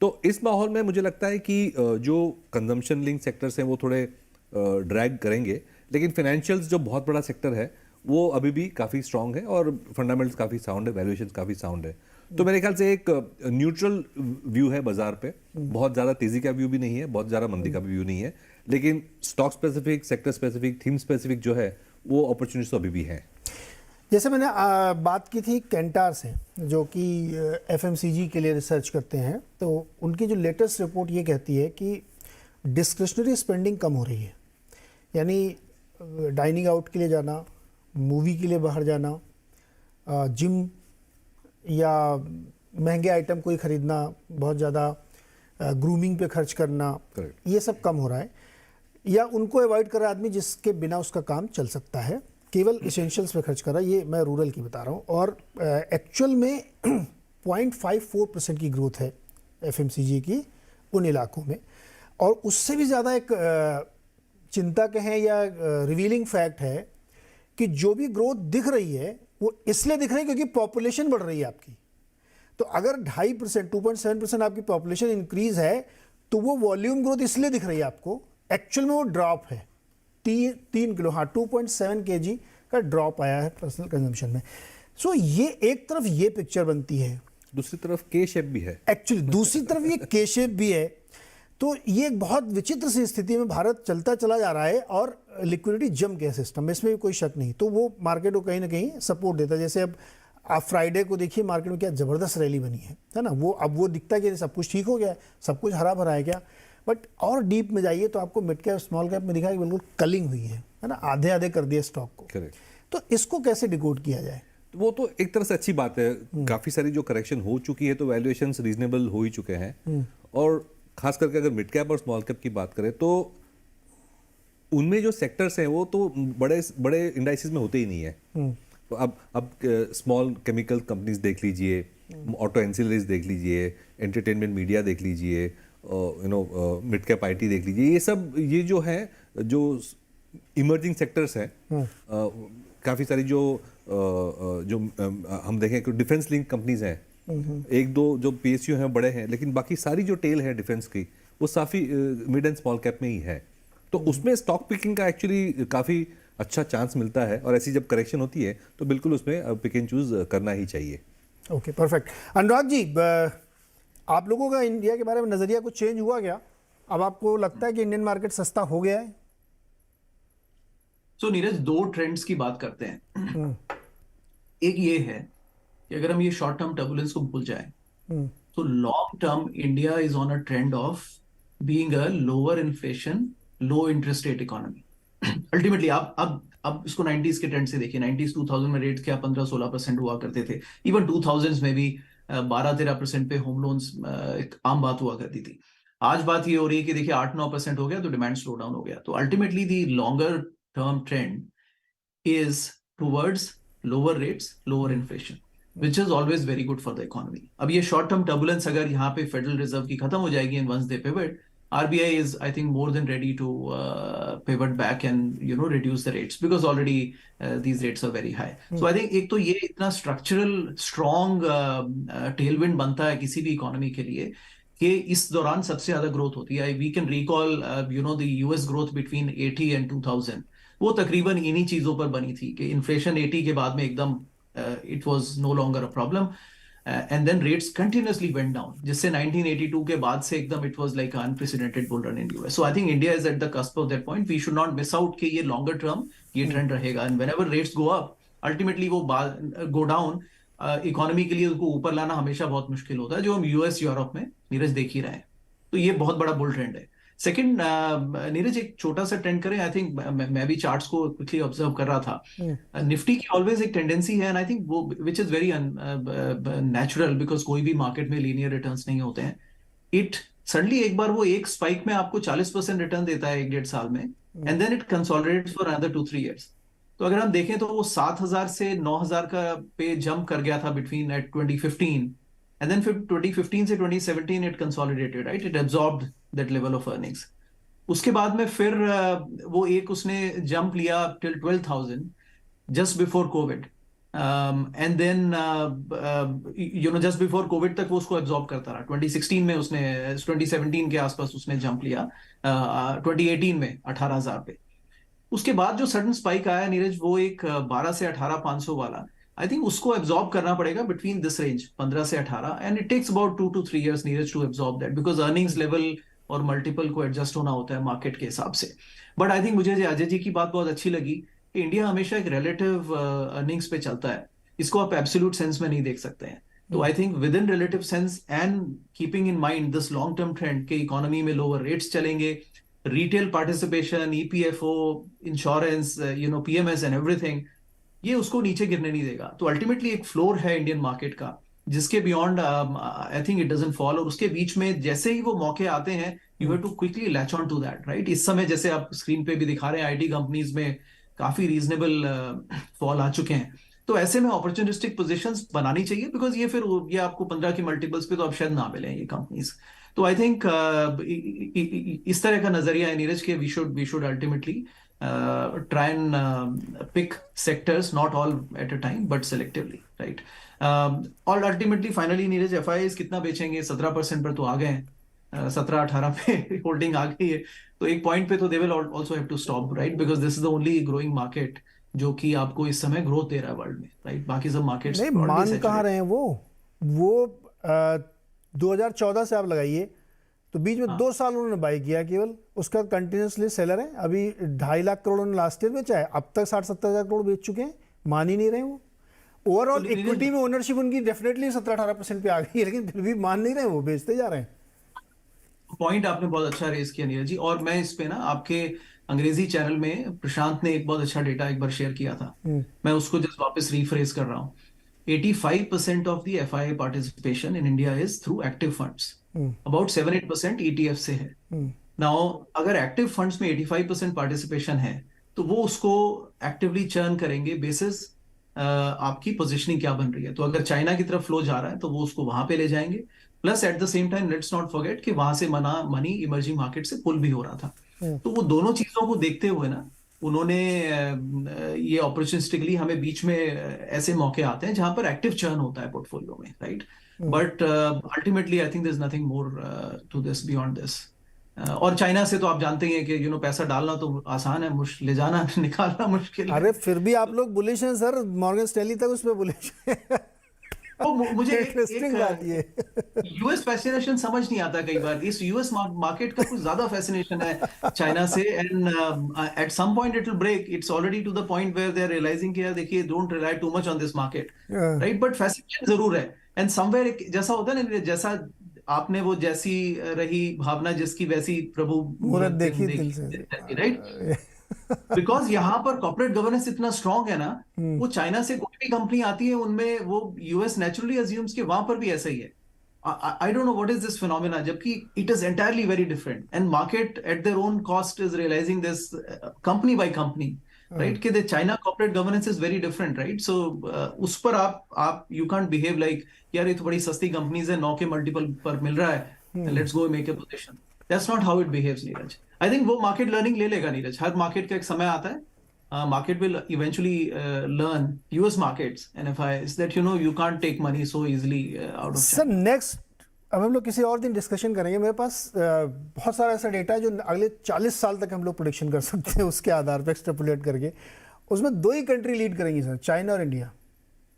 तो इस माहौल में मुझे लगता है कि जो कंजम्पशन लिंक सेक्टर्स हैं वो थोड़े ड्रैग करेंगे, लेकिन फाइनेंशियल्स जो बहुत बड़ा सेक्टर है वो अभी भी काफ़ी स्ट्रांग है और फंडामेंटल्स काफ़ी साउंड है, वैल्यूएशंस काफ़ी साउंड है। तो मेरे ख्याल से एक न्यूट्रल व्यू है बाजार पे, बहुत ज़्यादा तेज़ी का व्यू भी नहीं है, बहुत ज़्यादा मंदी का भी व्यू नहीं है, लेकिन stock specific, sector specific, theme specific जो है वो अपॉर्चुनिटीज तो अभी भी हैं। जैसे मैंने बात की थी कैंटार से, जो कि एफएमसीजी के लिए रिसर्च करते हैं, तो उनकी जो लेटेस्ट रिपोर्ट ये कहती है कि डिस्क्रिशनरी स्पेंडिंग कम हो रही है, यानी डाइनिंग आउट के लिए जाना, मूवी के लिए बाहर जाना, जिम या महंगे आइटम कोई ख़रीदना, बहुत ज़्यादा ग्रूमिंग पे खर्च करना, ये सब कम हो रहा है, या उनको अवॉइड कर रहा है आदमी जिसके बिना उसका काम चल सकता है, केवल इसेंशियल्स पे खर्च कर रहा है। ये मैं रूरल की बता रहा हूँ। और एक्चुअल में 0.54% की ग्रोथ है एफएमसीजी की उन इलाकों में, और उससे भी ज़्यादा एक चिंता कहें या रिवीलिंग फैक्ट है कि जो भी ग्रोथ दिख रही है वो इसलिए दिख रही है क्योंकि पॉपुलेशन बढ़ रही है आपकी। तो अगर 2.5%, 2.7% आपकी पॉपुलेशन इंक्रीज है तो वो वॉल्यूम ग्रोथ इसलिए दिख रही है आपको, एक्चुअल में वो ड्रॉप है 3 किलो, हाँ 2.7 kg का ड्रॉप आया है पर्सनल कंजम्पशन में। सो ये एक तरफ ये पिक्चर बनती है, दूसरी तरफ के शेप भी है एक्चुअली दूसरी तरफ ये के शेप भी है। तो ये एक बहुत विचित्र सी स्थिति में भारत चलता चला जा रहा है और लिक्विडिटी जम गया सिस्टम में, इसमें भी कोई शक नहीं। तो वो मार्केट को कहीं ना कहीं सपोर्ट देता है। जैसे अब आप फ्राइडे को देखिए मार्केट में क्या ज़बरदस्त रैली बनी है ना। वो अब वो दिखता है कि सब कुछ ठीक हो गया है, सब कुछ हरा भरा है क्या, बट और डीप में जाइए तो आपको मिड कैप स्मॉल कैप में दिखा कि बिल्कुल कलिंग हुई है ना, आधे आधे कर दिए स्टॉक को। करेक्ट। तो इसको कैसे डिकोड किया जाए? वो तो एक तरह से अच्छी बात है, काफी सारी जो करेक्शन हो चुकी है तो वैल्यूएशंस रीजनेबल हो ही चुके हैं। और खास करके अगर मिड कैप और स्मॉल कैप की बात करें तो उनमें जो सेक्टर्स हैं वो तो बड़े बड़े इंडाइसिस में होते ही नहीं है। तो अब स्मॉल केमिकल कंपनीज देख लीजिए, ऑटो एंसिलरीज देख लीजिए, एंटरटेनमेंट मीडिया देख लीजिए, मिड कैप आईटी देख लीजिए, ये सब ये जो है जो इमर्जिंग सेक्टर्स हैं, काफ़ी सारी जो हम देखें कि डिफेंस लिंक कंपनीज हैं, एक दो जो पीएसयू हैं बड़े हैं, लेकिन बाकी सारी जो टेल है डिफेंस की वो काफ़ी मिड एंड स्मॉल कैप में ही है। तो उसमें स्टॉक पिकिंग का एक्चुअली काफ़ी अच्छा चांस मिलता है और ऐसी जब करेक्शन होती है तो बिल्कुल उसमें पिक एंड चूज करना ही चाहिए। Okay, perfect. अनुराग जी, आप लोगों का इंडिया के बारे में नज़रिया कुछ चेंज हुआ क्या? अब आपको लगता है कि इंडियन मार्केट सस्ता हो गया है? तो नीरज, दो ट्रेंड्स की बात करते हैं। एक ये है कि अगर हम ये शॉर्ट टर्म टर्बुलेंस को भूल जाएं तो long term India is on a trend of being a lower inflation, low interest rate economy. Ultimately अब इसको 90s के ट्रेंड से देखिए। 90s 2000 में रेट क्या 15-16% हुआ करते थे। इवन 2000s में भी 12-13% पे होम लोन्स एक आम बात हुआ करती थी। आज बात ये हो रही है कि देखिए 8-9% हो गया तो डिमांड स्लो डाउन हो गया। तो ultimately the longer term trend is towards lower rates, lower inflation, which is always very good for the economy. अब ये short term turbulence अगर यहाँ पे फेडरल रिजर्व की खत्म हो जाएगी and once they pivot, RBI is I think more than ready to pivot back and reduce the rates because already these rates are very high. So I think एक तो ये इतना structural strong tailwind बनता है किसी भी economy के लिए कि इस दौरान सबसे ज्यादा ग्रोथ होती है। We can recall the US growth between 80 and 2000 वो तकरीबन इन्हीं चीजों पर बनी थी कि इन्फ्लेशन 80 के बाद में एकदम it was no longer a problem and then rates continuously went down, जिससे 1982 के बाद से एकदम it was like an unprecedented bull run in US. So I think India is at the cusp of that point. We should not miss out कि ये longer term ये trend रहेगा and whenever rates go up ultimately वो go down economy के लिए उनको ऊपर लाना हमेशा बहुत मुश्किल होता है, जो हम यूएस यूरोप में नीरज देख ही रहे हैं। तो ये बहुत बड़ा बुल ट्रेंड है। सेकंड नीरज, एक छोटा सा ट्रेंड करें। आई थिंक मैं भी चार्ट्स को क्विकली ऑब्जर्व कर रहा था। निफ्टी की ऑलवेज एक टेंडेंसी है एंड आई थिंक वो which is very natural because कोई भी मार्केट में लीनियर रिटर्न्स नहीं होते हैं। इट सडनली एक बार वो एक स्पाइक में आपको 40% रिटर्न देता है 1-1.5 साल में and then it consolidates for another 2-3 years। तो अगर हम देखें तो वो 7,000 से 9,000 का पे जंप कर गया था between eight 2015 and then from 2015 से 2017 it consolidated, right? It absorbed that level of earnings. उसके बाद में फिर वो एक उसने जंप लिया till 12,000 just before COVID, and then just before COVID तक वो उसको absorb करता रहा। 2016 में उसने 2017 के आसपास उसने जंप लिया 2018 में 18,000 पे। उसके बाद जो सडन स्पाइक आया नीरज, वो एक 12 से 18,500 वाला, आई थिंक उसको एब्जॉर्ब करना पड़ेगा बिटवीन दिस रेंज 15 से 18 and it takes about 2 to 3 years Neeraj to absorb that because earnings level और मल्टीपल को एडजस्ट होना होता है मार्केट के हिसाब से। बट आई थिंक मुझे अजय जी की बात बहुत अच्छी लगी कि इंडिया हमेशा एक रिलेटिव अर्निंग्स पे चलता है, इसको आप एब्सोल्यूट सेंस में नहीं देख सकते हैं। तो I think with in relative sense and keeping in mind this long term trend के इकोनॉमी में लोअर रेट्स चलेंगे, retail participation, EPFO, insurance, PMS and everything, ये उसको नीचे गिरने नहीं देगा। तो अल्टीमेटली एक फ्लोर है इंडियन मार्केट का जिसके beyond I think it doesn't fall, और उसके बीच में जैसे ही वो मौके आते हैं you have to quickly latch on to that, right? इस समय जैसे आप स्क्रीन पे भी दिखा रहे हैं आईटी कंपनीज में काफी रीजनेबल फॉल आ चुके हैं। तो ऐसे में अपॉर्चुनिस्टिक पोजीशंस बनानी चाहिए, बिकॉज ये फिर ये आपको 15 की मल्टीपल्स पे तो अब शायद ना मिले ये कंपनीज। तो आई थिंक इस तरह का नजरिया है नीरज के we should ultimately try and pick sectors, not all at a time, but selectively, right? और ultimately, finally, नीरज FIIs कितना बेचेंगे? 17% पर तो आ गए हैं, 17-18 पे होल्डिंग आ गई है, तो एक पॉइंट पे तो they will also have to stop, right? Because this is the only growing market जो कि आपको इस समय ग्रोथ दे रहा है वर्ल्ड में, राइट? बाकी सब मार्केट्स नहीं, मान कहाँ रहे हैं वो 2014 से आप लगाइए तो बीच में 2 साल उन्होंने बाई किया केवल, उसका कंटिन्यूसली सेलर है। अभी 2.5 लाख करोड़ उन्होंने लास्ट ईयर बेचा है, अब तक 60-70 हज़ार करोड़ बेच चुके हैं, मान ही नहीं रहे वो। ओवरऑल इक्विटी में ओनरशिप उनकी डेफिनेटली 17-18% पे आ गई है, लेकिन फिर भी मान नहीं रहे, वो बेचते जा रहे हैं। पॉइंट आपने बहुत अच्छा रेज किया नीरज जी, और मैं इस पे ना आपके अंग्रेजी चैनल में प्रशांत ने एक बहुत अच्छा डेटा एक बार शेयर किया था, मैं उसको जस्ट वापस रिफ्रेज कर रहा हूँ। 85% of the FII participation in India is through active funds. About 7-8% ETF से है। Now, अगर active funds में 85% participation है, तो वो उसको actively churn करेंगे बेसिस आपकी पोजिशनिंग क्या बन रही है। तो अगर चाइना की तरफ फ्लो जा रहा है तो वो उसको वहां पे ले जाएंगे, plus at the same time let's not forget कि वहां से मनी इमर्जिंग मार्केट से पुल भी हो रहा था। तो वो दोनों चीजों को देखते हुए ना उन्होंने ये अपॉर्चुनिस्टिकली, हमें बीच में ऐसे मौके आते हैं जहां पर एक्टिव चर्न होता है पोर्टफोलियो में, right? But ultimately I think there is nothing more to this beyond this. और चाइना से तो आप जानते ही हैं कि पैसा डालना तो आसान है, ले जाना निकालना मुश्किल है। अरे फिर भी आप लोग बुलिश हैं सर, मॉर्गन स्टैनली तक उस पे बुलिश है। तो मुझे इंटरेस्टिंग बात ये यूएस फैसिनेशन समझ नहीं आता कई बार, इस यूएस मार्केट का कुछ ज्यादा फैसिनेशन है चाइना से, and at some point it will break, it's already to the point where they are realizing कि यार देखिए don't rely too much on this market, right? But fascination जरूर है, एंड समवेयर जैसा होता है ना, जैसा आपने वो जैसी रही भावना जिसकी वैसी प्रभु मूरत देखी दिल से, राइट? बिकॉज यहाँ पर कॉर्पोरेट गवर्नेंस इतना स्ट्रांग है ना, वो चाइना से कोई भी कंपनी आती है उनमें वो यूएस नेचुरली अज्यूम्स कि वहां पर भी ऐसा ही है। I don't know what is this phenomena, जबकि it is entirely very different, and market at their own cost is realising this company by company, right? कि the China corporate governance is very different, right? So उस पर आप you can't behave like यार ये तो बड़ी सस्ती companies है, 9 के मल्टीपल पर मिल रहा है, let's go make a position. That's not how it behaves Neeraj. I think वो मार्केट लर्निंग ले लेगा नीरज, हर मार्केट का एक समय आता है, market will eventually learn, US markets and FIIs, that you can't take money so easily out of sir. Next अब हम लोग किसी और दिन डिस्कशन करेंगे, मेरे पास बहुत सारा ऐसा डेटा है जो अगले 40 साल तक हम लोग प्रोडिक्शन कर सकते हैं उसके आधार पर एक्सट्रापोलेट करके। उसमें 2 ही कंट्री लीड करेंगी सर, चाइना और इंडिया,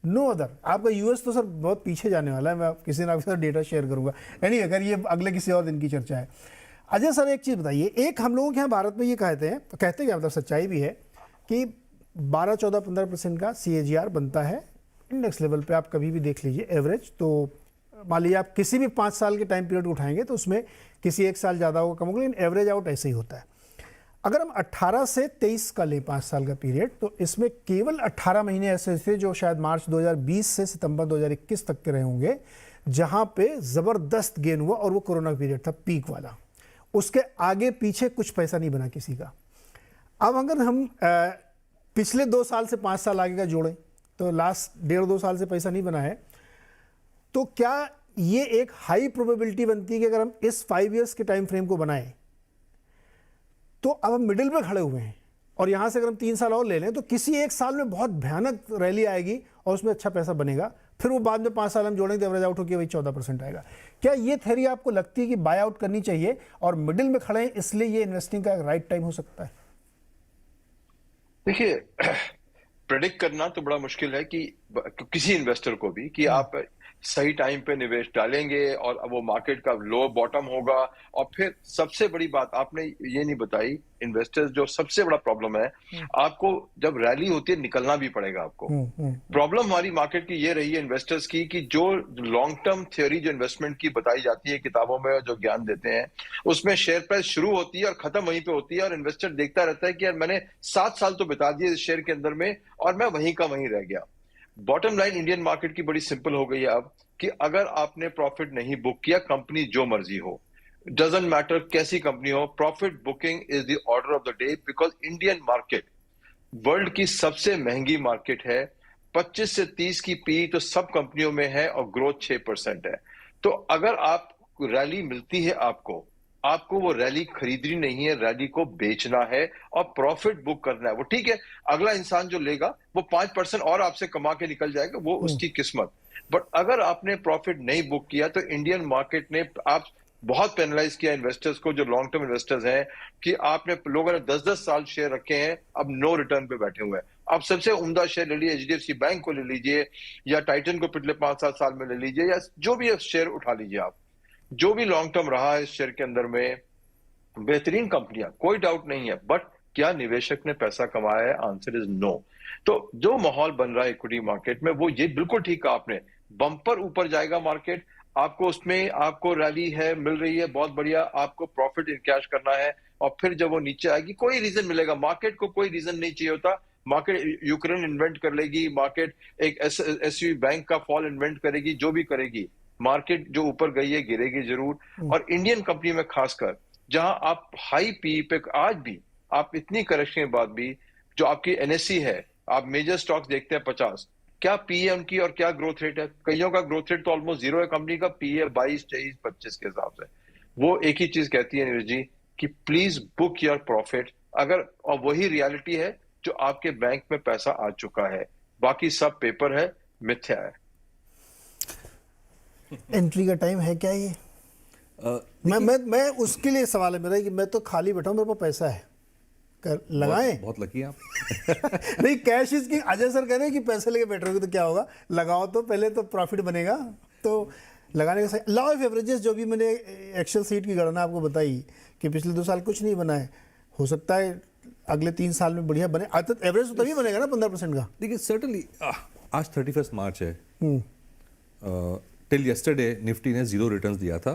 नो अदर। आपका यूएस तो सर बहुत पीछे जाने वाला है, मैं किसी ना किसी डेटा शेयर करूंगा, यानी अगर ये अगले किसी और दिन की चर्चा है। अजय सर एक चीज़ बताइए, एक हम लोगों के यहाँ भारत में ये कहते हैं क्या, मतलब सच्चाई भी है कि 12-14-15% का CAGR बनता है इंडेक्स लेवल पे, आप कभी भी देख लीजिए एवरेज। तो मान लीजिए आप किसी भी 5 साल के टाइम पीरियड उठाएंगे तो उसमें किसी एक साल ज़्यादा होगा कम होगा, लेकिन एवरेज आउट ऐसे ही होता है। अगर हम 18 से 23 का लें 5 साल का पीरियड, तो इसमें केवल 18 महीने ऐसे थे जो शायद मार्च 2020 से सितंबर 2021 तक के रहे होंगे, जहां पे ज़बरदस्त गेन हुआ, और वो कोरोना पीरियड था पीक वाला। उसके आगे पीछे कुछ पैसा नहीं बना किसी का। अब अगर हम पिछले 2 साल से 5 साल आगे का जोड़ें तो लास्ट 1.5-2 साल से पैसा नहीं बना है, तो क्या ये एक हाई प्रोबेबिलिटी बनती है कि अगर हम इस 5 इयर्स के टाइम फ्रेम को बनाएं तो अब हम मिडिल में खड़े हुए हैं, और यहाँ से अगर हम 3 साल और ले लें तो किसी एक साल में बहुत भयानक रैली आएगी और उसमें अच्छा पैसा बनेगा, फिर वो बाद में 5 साल हम जोड़ेंगे तो एवरेज आउट होकर वही 14% आएगा। क्या ये थ्योरी आपको लगती है कि बाय आउट करनी चाहिए और मिडिल में खड़े हैं इसलिए ये इन्वेस्टिंग का राइट टाइम हो सकता है? देखिए, प्रेडिक्ट करना तो बड़ा मुश्किल है कि किसी इन्वेस्टर को भी कि आप सही टाइम पे निवेश डालेंगे और वो मार्केट का लो बॉटम होगा। और फिर सबसे बड़ी बात आपने ये नहीं बताई, इन्वेस्टर्स जो सबसे बड़ा प्रॉब्लम है, आपको जब रैली होती है निकलना भी पड़ेगा आपको। प्रॉब्लम हमारी मार्केट की ये रही है इन्वेस्टर्स की कि जो लॉन्ग टर्म थ्योरी जो इन्वेस्टमेंट की बताई जाती है किताबों में, जो ज्ञान देते हैं उसमें शेयर प्राइस शुरू होती है और खत्म वहीं पे होती है, और इन्वेस्टर देखता रहता है कि यार मैंने 7 साल तो बिता दिए इस शेयर के अंदर में और मैं वहीं का वहीं रह गया। बॉटम लाइन इंडियन मार्केट की बड़ी सिंपल हो गई है अब कि अगर आपने प्रॉफिट नहीं बुक किया, कंपनी जो मर्जी हो, डजंट मैटर कैसी कंपनी हो, profit booking is the order of the day, because Indian market world की सबसे महंगी मार्केट है। 25 से 30 की पी तो सब कंपनियों में है और ग्रोथ 6% है। तो अगर आप रैली मिलती है आपको वो रैली खरीदनी नहीं है, रैली को बेचना है और प्रॉफिट बुक करना है। वो ठीक है, अगला इंसान जो लेगा वो 5% और आपसे कमा के निकल जाएगा, वो उसकी किस्मत। बट अगर आपने प्रॉफिट नहीं बुक किया तो इंडियन मार्केट ने आप बहुत पेनलाइज किया इन्वेस्टर्स को, जो लॉन्ग टर्म इन्वेस्टर्स हैं, कि आपने लोगों ने 10-10 साल शेयर रखे हैं, अब नो रिटर्न पे बैठे हुए हैं। आप सबसे उम्दा शेयर ले लीजिए, एचडीएफसी बैंक को ले लीजिए या टाइटन को पिछले 5-7 साल में ले लीजिए, या जो भी शेयर उठा लीजिए आप। जो भी लॉन्ग टर्म रहा है इस शेयर के अंदर में, बेहतरीन कंपनियां, कोई डाउट नहीं है, बट क्या निवेशक ने पैसा कमाया है? Answer is no. तो जो माहौल बन रहा है इक्विटी मार्केट में, वो ये बिल्कुल ठीक कहा आपने, बम्पर ऊपर जाएगा मार्केट, आपको उसमें आपको रैली है मिल रही है, बहुत बढ़िया, आपको प्रॉफिट इन कैश करना है, और फिर जब वो नीचे आएगी कोई रीजन मिलेगा, मार्केट को कोई रीजन नहीं चाहिए होता, मार्केट यूक्रेन इन्वेंट कर लेगी, मार्केट एक एसवी बैंक का फॉल इन्वेंट करेगी, जो भी करेगी, मार्केट जो ऊपर गई है गिरेगी जरूर। और इंडियन कंपनी में खासकर जहां आप हाई पी पे आज भी आप इतनी करेक्शन के बाद भी जो आपकी एनएससी है, आप मेजर स्टॉक्स देखते हैं 50, क्या पी है उनकी और क्या ग्रोथ रेट है? कईयों का ग्रोथ रेट तो ऑलमोस्ट जीरो है, कंपनी का पी है 22, 23, 25 के हिसाब से। वो एक ही चीज कहती है नीरज जी कि प्लीज बुक योर प्रॉफिट, अगर, और वही रियलिटी है जो आपके बैंक में पैसा आ चुका है, बाकी सब पेपर है, मिथ्या है। एंट्री का टाइम है क्या ये? मैं उसके लिए सवाल है मेरा कि मैं तो खाली बैठा हूं, मेरे पास पैसा है, लगाएं। बहुत लकी आप। नहीं, cash is king. Ajay sir कह रहे हैं कि पैसे लेके बैठ रहे हो तो क्या होगा, लगाओ तो पहले तो प्रॉफिट बनेगा, तो लगाने का सही। लॉ ऑफ एवरेजेस, जो भी मैंने एक्सेल सीट की गणना आपको बताई कि पिछले 2 साल कुछ नहीं बना है, हो सकता है अगले 3 साल में बढ़िया बने। एवरेज तो तभी बनेगा ना 15% का। देखिए सर्टनली आज 31 मार्च है, टिल यस्टरडे निफ्टी ने 0 रिटर्न्स दिया था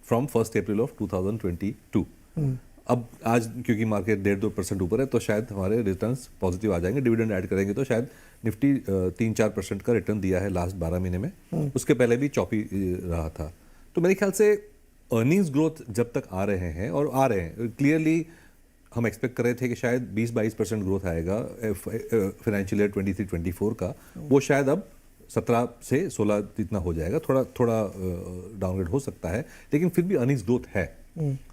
फ्रॉम 1 अप्रैल ऑफ 2022। अब आज क्योंकि मार्केट 1.5-2% ऊपर है तो शायद हमारे रिटर्न्स पॉजिटिव आ जाएंगे, डिविडेंड ऐड करेंगे तो शायद निफ्टी 3-4% का रिटर्न दिया है लास्ट 12 महीने में। उसके पहले भी चौपी रहा था। तो मेरे ख्याल से अर्निंग्स ग्रोथ जब तक आ रहे हैं, और आ रहे हैं क्लियरली, हम एक्सपेक्ट कर रहे थे कि शायद 20-22% ग्रोथ आएगा फाइनेंशियल ईयर 23-24 का, वो शायद अब 17 से 16 इतना हो जाएगा, थोड़ा डाउनग्रेड हो सकता है, लेकिन फिर भी अर्निंग्स ग्रोथ है।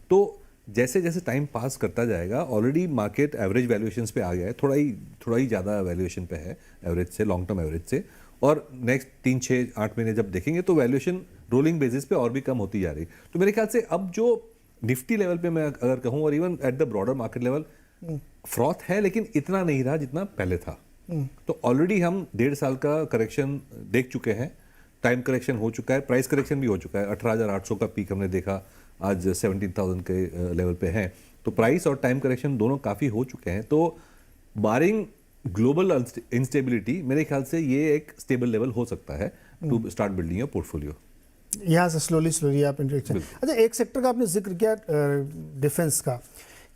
तो जैसे जैसे टाइम पास करता जाएगा, ऑलरेडी मार्केट एवरेज वैल्यूएशंस पे आ गया है, थोड़ा ही ज़्यादा वैल्यूएशन पे है एवरेज से, लॉन्ग टर्म एवरेज से, और नेक्स्ट 3-6-8 महीने जब देखेंगे तो वैल्यूएशन रोलिंग बेसिस पे और भी कम होती जा रही। तो मेरे ख्याल से अब जो निफ्टी लेवल पे मैं अगर कहूँ, और even at the broader market level, froth है, लेकिन इतना नहीं रहा जितना पहले था। तो ऑलरेडी हम 1.5 साल का करेक्शन देख चुके हैं, टाइम करेक्शन हो चुका है, प्राइस करेक्शन भी हो चुका है। 18,800 का पीक हमने देखा, आज 17,000 के लेवल पे हैं। तो प्राइस और टाइम करेक्शन दोनों काफ़ी हो चुके हैं। तो बारिंग ग्लोबल इंस्टेबिलिटी, मेरे ख्याल से ये एक स्टेबल लेवल हो सकता है to start building your portfolio. यहाँ से स्लोली आप इंट्रोडक्शन। अच्छा, एक सेक्टर का आपने जिक्र किया, डिफेंस का,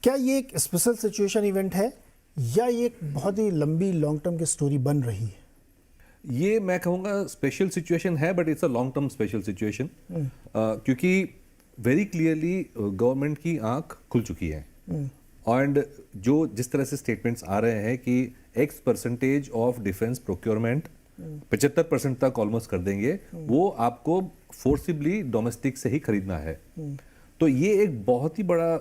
क्या ये एक स्पेशल सिचुएशन इवेंट है या ये एक बहुत ही लंबी लॉन्ग टर्म की स्टोरी बन रही है? ये मैं कहूँगा स्पेशल सिचुएशन है, but it's a long term special situation, क्योंकि वेरी क्लियरली गवर्नमेंट की आंख खुल चुकी है, एंड जो जिस तरह से स्टेटमेंट्स आ रहे हैं कि X% ऑफ डिफेंस प्रोक्योरमेंट 75% तक ऑलमोस्ट कर देंगे, वो आपको फोर्सिबली डोमेस्टिक से ही खरीदना है। तो ये एक बहुत ही बड़ा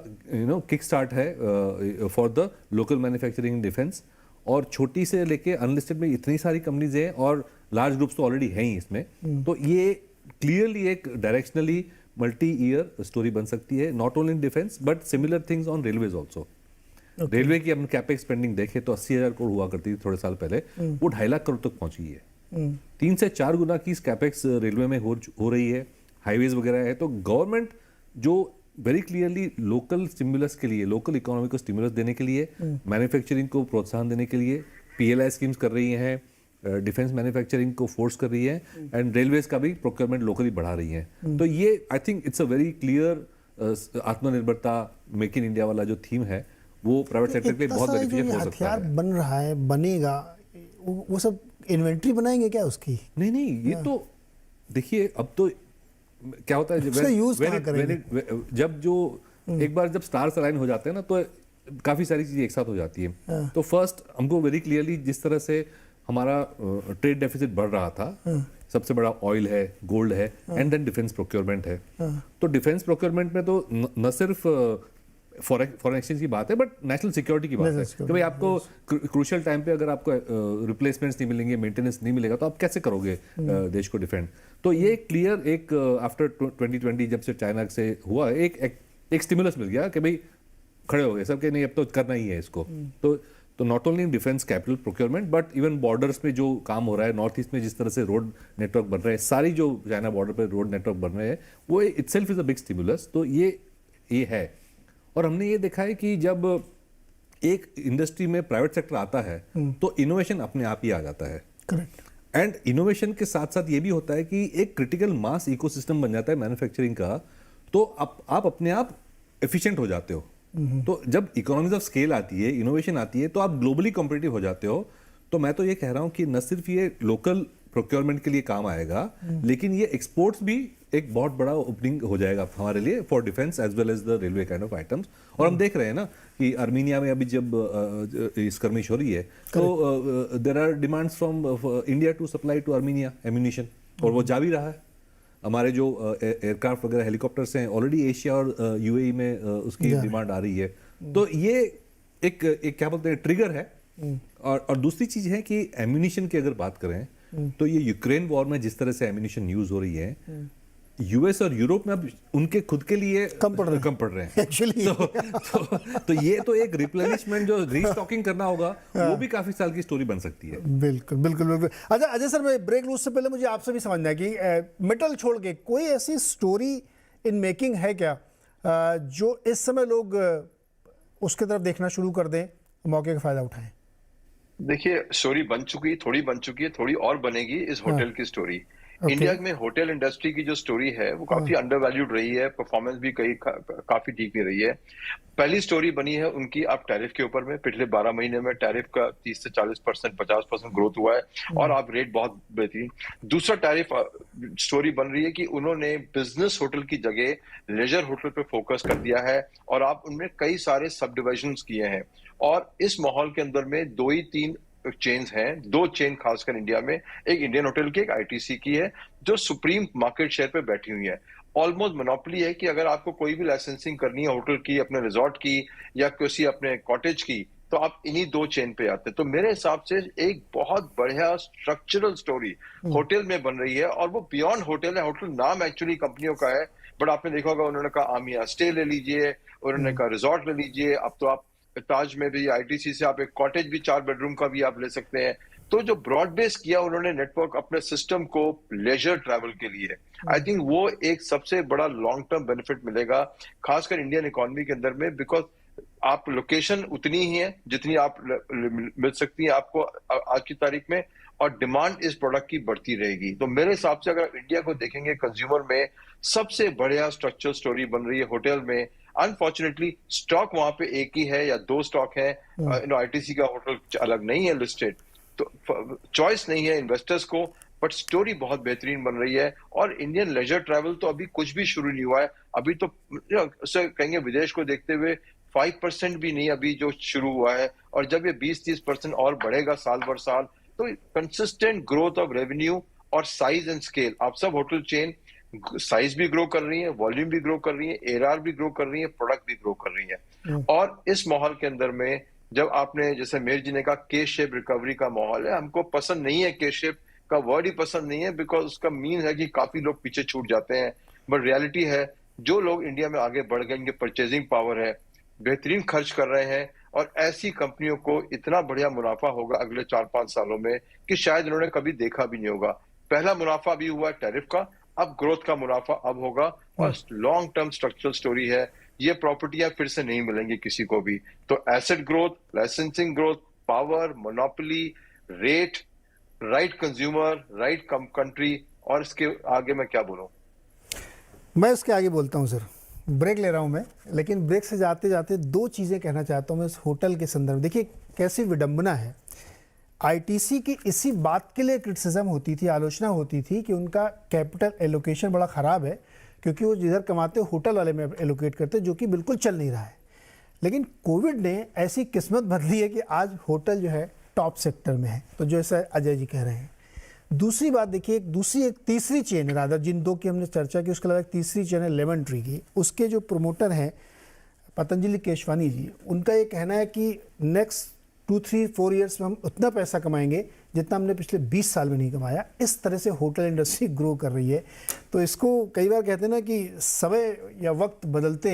किक स्टार्ट है for the local manufacturing in defence, और छोटी से लेके अनलिस्टेड में इतनी सारी कंपनीज हैं, और लार्ज ग्रुप्स तो ऑलरेडी हैं ही इसमें। तो ये क्लियरली एक डायरेक्शनली मल्टी ईयर स्टोरी बन सकती है, not only in defence but similar things on railways also. Railway की अपन कैपेक्स स्पेंडिंग देखें तो 80,000 करोड़ हुआ करती थी थोड़े साल पहले, वो 2.5 लाख करोड़ तक पहुंची है। 3 से 4 गुना की कैपेक्स रेलवे में हो रही है, हाईवेज वगैरह है। तो गवर्नमेंट जो वेरी क्लियरली लोकल स्टिमुलस के लिए, लोकल इकोनॉमी को स्टिमुलस देने के लिए, मैन्युफैक्चरिंग को प्रोत्साहन देने के लिए PLI स्कीम्स कर रही हैं, डिफेंस मैन्युफैक्चरिंग को फोर्स कर रही है, एंड रेलवेज का भी प्रोक्योरमेंट लोकली बढ़ा रही है। तो ये I think it's a very clear आत्मनिर्भरता, मेक इन इंडिया वाला जो थीम है, वो प्राइवेट सेक्टर के लिए बहुत बेनिफिशियल हो सकता हथियार है। बन रहा है, बनेगा, वो सब इन्वेंट्री बनाएंगे क्या उसकी? नहीं, ये तो देखिए, अब तो क्या होता है जब जो एक बार जब स्टार्स अलाइन हो जाते हैं ना, तो काफी सारी चीजें एक साथ हो जाती है। तो फर्स्ट हमको वेरी क्लियरली जिस तरह से हमारा ट्रेड डेफिसिट बढ़ रहा था, सबसे बड़ा ऑयल है, गोल्ड है, एंड देन डिफेंस प्रोक्योरमेंट है। तो डिफेंस प्रोक्योरमेंट में तो न सिर्फ फॉरेन एक्सचेंज की बात है, बट नेशनल सिक्योरिटी की बात है कि भाई आपको क्रूशियल टाइम पे अगर आपको रिप्लेसमेंट्स नहीं मिलेंगे, मेंटेनेंस नहीं मिलेगा, तो आप कैसे करोगे देश को डिफेंड। तो ये क्लियर एक आफ्टर 2020 जब से चाइना से हुआ एक स्टिमुलस मिल गया कि भाई खड़े हो गए सब के नहीं अब तो करना ही है इसको। तो not only in defence capital procurement but even borders में जो काम हो रहा है, नॉर्थ ईस्ट में जिस तरह से रोड नेटवर्क बन रहे हैं, सारी जो चाइना बॉर्डर पर रोड नेटवर्क बन रहे हैं, वो itself is a big stimulus. तो ये है। और हमने ये देखा है कि जब एक इंडस्ट्री में प्राइवेट सेक्टर आता है तो इनोवेशन अपने आप ही आ जाता है। करेक्ट। एंड इनोवेशन के साथ साथ ये भी होता है कि एक क्रिटिकल मास इकोसिस्टम बन जाता है मैन्युफैक्चरिंग का, तो आप अपने आप एफिशिएंट हो जाते हो। तो जब इकोनॉमीज ऑफ स्केल आती है, इनोवेशन आती है, तो आप ग्लोबली कॉम्पिटिटिव हो जाते हो। तो मैं तो ये कह रहा हूं कि न सिर्फ ये लोकल प्रोक्योरमेंट के लिए काम आएगा, लेकिन ये एक्सपोर्ट्स भी एक बहुत बड़ा ओपनिंग हो जाएगा हमारे लिए for defence as well as the railway kind of items. और हम देख रहे हैं ना कि आर्मीनिया में अभी जब स्कर्मिश हो रही है तो there are demands from India to supply to Armenia ammunition, और वो जा भी रहा है। हमारे जो एयरक्राफ्ट वगैरह हेलीकॉप्टर्स हैं ऑलरेडी एशिया और यूएई में उसकी डिमांड आ रही है। तो ये एक क्या बोलते हैं ट्रिगर है। और दूसरी चीज है कि एम्यूनिशन की अगर बात करें तो ये यूक्रेन वॉर में जिस तरह से एम्यूनिशन यूज हो रही है, यूएस और यूरोप में अब उनके खुद के लिए कम पड़ रहे हैं एक्चुअली। तो ये तो एक रिप्लेनिशमेंट जो रीस्टॉकिंग करना होगा वो भी काफी साल की स्टोरी बन सकती है। बिल्कुल बिल्कुल बिल्कुल। अच्छा अजय सर, मैं ब्रेक लूज से पहले मुझे आपसे भी समझना है कि मेटल छोड़ के कोई ऐसी स्टोरी इन मेकिंग है क्या जो इस समय लोग उसके तरफ देखना शुरू कर दें, मौके का फायदा उठाएं? देखिए, स्टोरी बन चुकी, थोड़ी बन चुकी है, थोड़ी और बनेगी। इस होटल की स्टोरी, इंडिया में होटल इंडस्ट्री की जो स्टोरी है वो काफी अंडरवैल्यूड रही है, परफॉर्मेंस भी काफी ठीक नहीं रही है। पहली स्टोरी बनी है उनकी आप टैरिफ के ऊपर में, पिछले 12 महीने में टैरिफ का 30 से 40%, 50% ग्रोथ हुआ है और आप रेट बहुत बेहतरीन। दूसरा टैरिफ स्टोरी बन रही है कि उन्होंने बिजनेस होटल की जगह लेजर होटल पे फोकस कर दिया है और आप उनमें कई सारे सब डिविजन्स किए हैं। और इस माहौल के अंदर में 2 ही 3 चेन्स हैं, 2 चेन खासकर इंडिया में, एक इंडियन होटल की, एक आईटीसी की है, जो सुप्रीम मार्केट शेयर पे बैठी हुई है। ऑलमोस्ट मोनोपोली है कि अगर आपको कोई भी लाइसेंसिंग करनी है होटल की, अपने रिजॉर्ट की या किसी अपने कॉटेज की, तो आप इन्हीं 2 चेन पे आते हैं। तो मेरे हिसाब से एक बहुत बढ़िया स्ट्रक्चरल स्टोरी होटल में बन रही है और वो बियॉन्ड होटल है। होटल नाम एक्चुअली कंपनियों का है, बट आपने देखा होगा उन्होंने कहा आमिया स्टे ले लीजिए, उन्होंने कहा रिजॉर्ट ले लीजिए, अब तो आप ताज में भी आईटीसी से आप एक कॉटेज भी 4 बेडरूम का भी आप ले सकते हैं। तो जो ब्रॉड बेस किया उन्होंने नेटवर्क अपने सिस्टम को लेजर ट्रैवल के लिए, आई थिंक वो एक सबसे बड़ा लॉन्ग टर्म बेनिफिट मिलेगा खासकर इंडियन इकोनॉमी के अंदर में, बिकॉज आप लोकेशन उतनी ही है जितनी आप मिल सकती है आपको आज की तारीख में, और डिमांड इस प्रोडक्ट की बढ़ती रहेगी। तो मेरे हिसाब से अगर इंडिया को देखेंगे कंज्यूमर में, सबसे बढ़िया स्ट्रक्चर स्टोरी बन रही है होटल में। अनफॉर्चुनेटली स्टॉक वहां पे एक ही है या 2 स्टॉक है, आईटीसी का होटल अलग नहीं है लिस्टेड, तो चॉइस नहीं है इन्वेस्टर्स को, बट स्टोरी बहुत बेहतरीन बन रही है। और इंडियन लेजर ट्रैवल तो अभी कुछ भी शुरू नहीं हुआ है, अभी तो कहेंगे विदेश को देखते हुए 5% भी नहीं अभी जो शुरू हुआ है, और जब ये 20-30% और बढ़ेगा साल भर साल, तो कंसिस्टेंट ग्रोथ ऑफ रेवेन्यू और साइज एंड स्केल, आप सब होटल चेन साइज भी ग्रो कर रही है, वॉल्यूम भी ग्रो कर रही है, एआरआर भी ग्रो कर रही है, प्रोडक्ट भी ग्रो कर रही है। और इस माहौल के अंदर में जब आपने जैसे मेहर जी ने कहा के शेप रिकवरी का माहौल है, हमको पसंद नहीं है, के शेप का वर्ड ही पसंद नहीं है, बिकॉज उसका मीन है कि काफी लोग पीछे छूट जाते हैं। बट रियलिटी है जो लोग इंडिया में आगे बढ़ गए, इनके परचेजिंग पावर है, बेहतरीन खर्च कर रहे हैं, और ऐसी कंपनियों को इतना बढ़िया मुनाफा होगा अगले 4-5 सालों में कि शायद उन्होंने कभी देखा भी नहीं होगा। पहला मुनाफा भी हुआ टैरिफ का, अब ग्रोथ का मुनाफा अब होगा, और लॉन्ग टर्म स्ट्रक्चरल स्टोरी है। ये प्रॉपर्टियां फिर से नहीं मिलेंगी किसी को भी। तो asset growth, licensing growth, power, monopoly, rate, right consumer, right country, और इसके आगे मैं क्या बोलूं? मैं इसके आगे बोलता हूं सर, ब्रेक ले रहा हूं मैं, लेकिन ब्रेक से जाते जाते 2 चीज़ें कहना चाहता हूं मैं इस होटल के संदर्भ। देखिए कैसी विडंबना है, आईटीसी की इसी बात के लिए क्रिटिसिज्म होती थी, आलोचना होती थी कि उनका कैपिटल एलोकेशन बड़ा ख़राब है, क्योंकि वो जिधर कमाते होटल वाले में एलोकेट करते, जो कि बिल्कुल चल नहीं रहा है। लेकिन कोविड ने ऐसी किस्मत बदली है कि आज होटल जो है टॉप सेक्टर में है, तो जैसा अजय जी कह रहे हैं। दूसरी बात देखिए, एक तीसरी चेन रादर, जिन दो की हमने चर्चा की, उसके अलावा एक तीसरी चेन है लेमन ट्री की। उसके जो प्रमोटर हैं पतंजलि केशवानी जी, उनका ये कहना है कि नेक्स्ट 2-3-4 ईयर्स में हम उतना पैसा कमाएंगे जितना हमने पिछले 20 साल में नहीं कमाया। इस तरह से होटल इंडस्ट्री ग्रो कर रही है। तो इसको कई बार कहते हैं ना कि समय या वक्त बदलते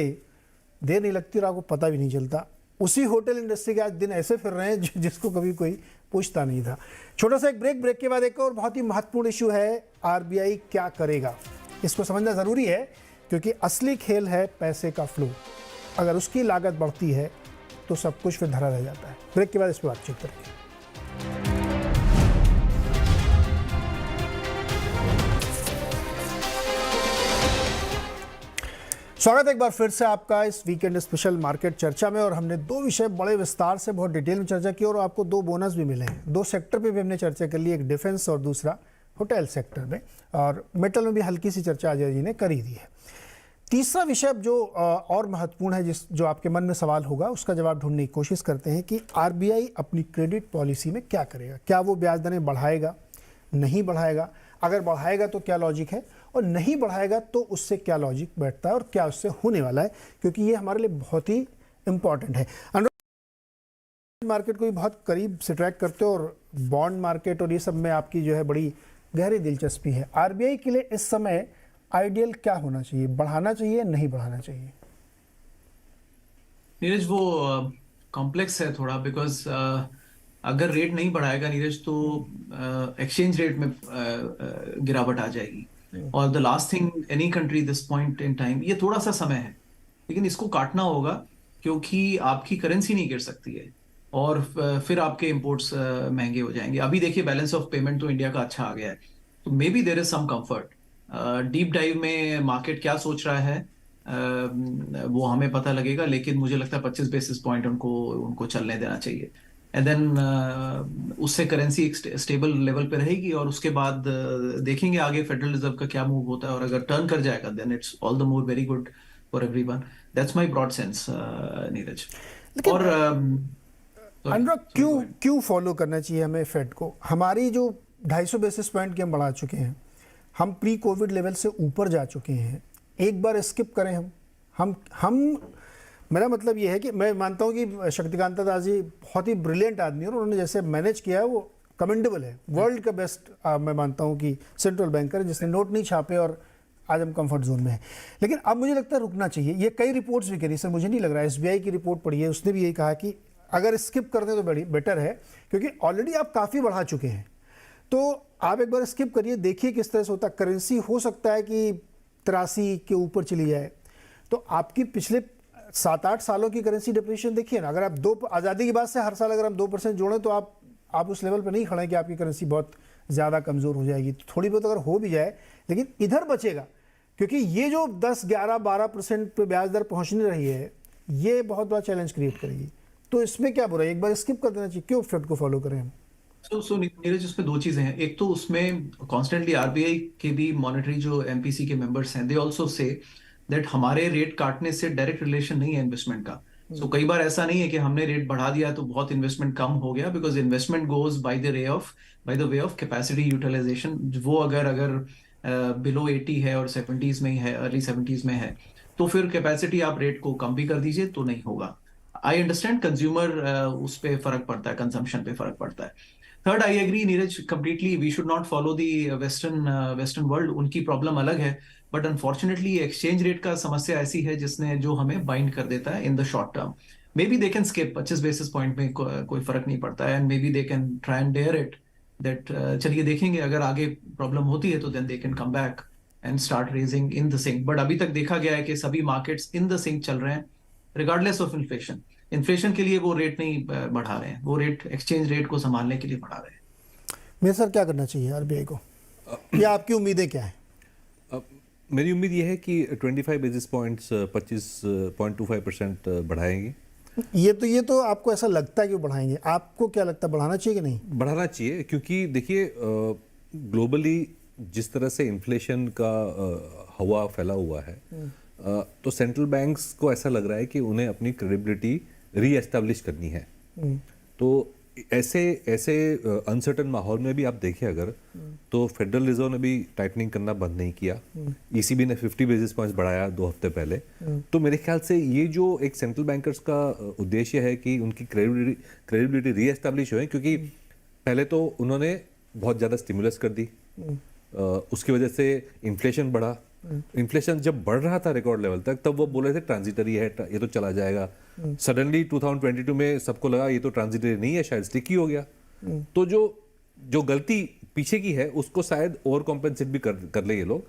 देर नहीं लगती और आपको पता भी नहीं चलता। उसी होटल इंडस्ट्री के आज दिन ऐसे फिर रहे हैं जिसको कभी कोई पूछता नहीं था। छोटा सा एक ब्रेक के बाद एक और बहुत ही महत्वपूर्ण इशू है, आरबीआई क्या करेगा। इसको समझना ज़रूरी है क्योंकि असली खेल है पैसे का फ्लो। अगर उसकी लागत बढ़ती है तो सब कुछ फिर धरा रह जाता है। ब्रेक के बाद इस पर बातचीत करेंगे। स्वागत है एक बार फिर से आपका इस वीकेंड स्पेशल मार्केट चर्चा में। और हमने दो विषय बड़े विस्तार से बहुत डिटेल में चर्चा की और आपको दो बोनस भी मिले हैं। दो सेक्टर पे भी हमने चर्चा कर ली, एक डिफेंस और दूसरा होटल सेक्टर में, और मेटल में भी हल्की सी चर्चा अजय जी ने करी दी है। तीसरा विषय जो और महत्वपूर्ण है, जो आपके मन में सवाल होगा, उसका जवाब ढूंढने की कोशिश करते हैं कि आरबीआई अपनी क्रेडिट पॉलिसी में क्या करेगा। क्या वो ब्याज दरें बढ़ाएगा, नहीं बढ़ाएगा? अगर बढ़ाएगा तो क्या लॉजिक है, और नहीं बढ़ाएगा तो उससे क्या लॉजिक बैठता है और क्या उससे होने वाला है, क्योंकि ये हमारे लिए बहुत ही इंपॉर्टेंट है। मार्केट को भी बहुत करीब से ट्रैक करते हो और बॉन्ड मार्केट और ये सब में आपकी जो है बड़ी गहरी दिलचस्पी है। आरबीआई के लिए इस समय आइडियल क्या होना चाहिए, बढ़ाना चाहिए, नहीं बढ़ाना चाहिए? नीरज, वो कॉम्प्लेक्स है थोड़ा, बिकॉज अगर रेट नहीं बढ़ाएगा नीरज तो एक्सचेंज रेट में गिरावट आ जाएगी। और the last thing any country this point in time, ये थोड़ा सा समय है लेकिन इसको काटना होगा, क्योंकि आपकी करेंसी नहीं गिर सकती है और फिर आपके इंपोर्ट्स महंगे हो जाएंगे। अभी देखिए बैलेंस ऑफ पेमेंट तो इंडिया का अच्छा आ गया है, तो maybe there is some comfort. Deep dive में मार्केट क्या सोच रहा है वो हमें पता लगेगा, लेकिन मुझे लगता है 25 बेसिस पॉइंट उनको चलने देना चाहिए। एंड देन उससे करेंसी एक स्टेबल लेवल पे रहेगी और उसके बाद देखेंगे आगे फेडरल रिजर्व का क्या मूव होता है। और अगर टर्न कर जाएगा then it's all the more very good for everyone. That's my broad sense Neeraj. और अनुराग, क्यों फॉलो करना चाहिए हमें फेड को? हमारी जो 250 बेसिस पॉइंट की हम बढ़ा चुके हैं, हम प्री कोविड लेवल से ऊपर जा चुके हैं। एक बार स्किप करें हम मेरा मतलब ये है कि मैं मानता हूँ कि शक्तिकांता दास जी बहुत ही ब्रिलियंट आदमी है और उन्होंने जैसे मैनेज किया है वो कमेंडेबल है। वर्ल्ड का बेस्ट मैं मानता हूँ कि सेंट्रल बैंकर है जिसने नोट नहीं छापे और आज हम कंफर्ट जोन में है। लेकिन अब मुझे लगता है रुकना चाहिए। ये कई रिपोर्ट्स भी करी सर, मुझे नहीं लग रहा है। एसबीआई की रिपोर्ट पढ़ी है, उसने भी यही कहा कि अगर स्किप कर दें तो बड़ी बेटर है, क्योंकि ऑलरेडी आप काफ़ी बढ़ा चुके हैं। तो आप एक बार स्किप करिए, देखिए किस तरह से होता है। करेंसी हो सकता है कि 83 के ऊपर चली जाए, तो आपकी पिछले 7-8 सालों की करेंसी डिप्रिशिएशन देखिए ना। अगर आप आज़ादी के बाद से हर साल अगर हम 2% जोड़ें तो आप उस लेवल पर नहीं खड़े कि आपकी करेंसी बहुत ज़्यादा कमज़ोर हो जाएगी। तो थोड़ी बहुत अगर हो भी जाए लेकिन इधर बचेगा, क्योंकि ये जो 10, 11, 12% पे ब्याज दर पहुँचने रही है, ये बहुत बड़ा चैलेंज क्रिएट करेगी। तो इसमें क्या बुरा है, एक बार स्किप कर देना चाहिए। क्यों फेड को फॉलो करें हम? सो नीरज, उसमें दो चीजें हैं। एक तो उसमें कॉन्स्टेंटली आरबीआई के भी मॉनेटरी जो एमपीसी के मेंबर्स हैं, दे आल्सो से दैट हमारे रेट काटने से डायरेक्ट रिलेशन नहीं है इन्वेस्टमेंट का। सो कई बार ऐसा नहीं है कि हमने रेट बढ़ा दिया तो बहुत इन्वेस्टमेंट कम हो गया, because investment goes by the way of capacity utilisation. वो अगर बिलो 80 है और 70s में ही है, अर्ली 70s में है, तो फिर कैपेसिटी आप रेट को कम भी कर दीजिए तो नहीं होगा। आई अंडरस्टैंड कंज्यूमर उस पर फर्क पड़ता है, कंजम्पशन पे फर्क पड़ता है। Third, I agree Neeraj completely, we should not follow the western world. उनकी प्रॉब्लम अलग है, बट अनफॉर्चुनेटली एक्सचेंज रेट का समस्या ऐसी है जो हमें बाइंड कर देता है in the short term. Maybe they can skip 25 basis point में, कोई फर्क नहीं पड़ता है, and maybe they can try and dare it that. चलिए देखेंगे, अगर आगे प्रॉब्लम होती है तो then they can come back and start raising in the sync. But अभी तक देखा गया है कि सभी मार्केट्स इन द सिंक चल रहे हैं रिगार्डलेस ऑफ इन्फ्लेशन। इन्फ्लेशन के लिए वो रेट नहीं बढ़ा रहे हैं, वो रेट एक्सचेंज रेट को संभालने के लिए बढ़ा रहे हैं। मेरे सर, क्या करना चाहिए आरबीआई को, या आपकी उम्मीदें क्या है? मेरी उम्मीद यह है कि 25 बेसिस पॉइंट्स 25.25% बढ़ाएंगे। ये तो आपको ऐसा लगता है कि वो बढ़ाएंगे। आपको क्या लगता है, बढ़ाना चाहिए कि नहीं? बढ़ाना चाहिए, क्योंकि देखिए ग्लोबली जिस तरह से इन्फ्लेशन का हवा फैला हुआ है, तो सेंट्रल बैंक्स को ऐसा लग रहा है कि उन्हें अपनी क्रेडिबिलिटी री एस्टैब्लिश करनी है। तो ऐसे ऐसे अनसर्टन माहौल में भी आप देखें अगर, तो फेडरल रिजर्व ने भी टाइटनिंग करना बंद नहीं किया, ईसीबी ने 50 बेसिस पॉइंट्स बढ़ाया 2 हफ्ते पहले। तो मेरे ख्याल से ये जो एक सेंट्रल बैंकर्स का उद्देश्य है कि उनकी क्रेडिबिलिटी रीएस्टैब्लिश हो, क्योंकि पहले तो उन्होंने बहुत ज़्यादा स्टिमुलस कर दी, उसकी वजह से इन्फ्लेशन बढ़ा। इन्फ्लेशन जब बढ़ रहा था रिकॉर्ड लेवल तक, तब वो बोल रहे थे ट्रांजिटरी है, ये तो चला जाएगा। सडनली 2022 में सबको लगा ये तो ट्रांजिटरी नहीं है, शायद स्टिकी हो गया। तो जो गलती पीछे की है उसको शायद ओवर कॉम्पेंसेट भी कर ले ये लोग,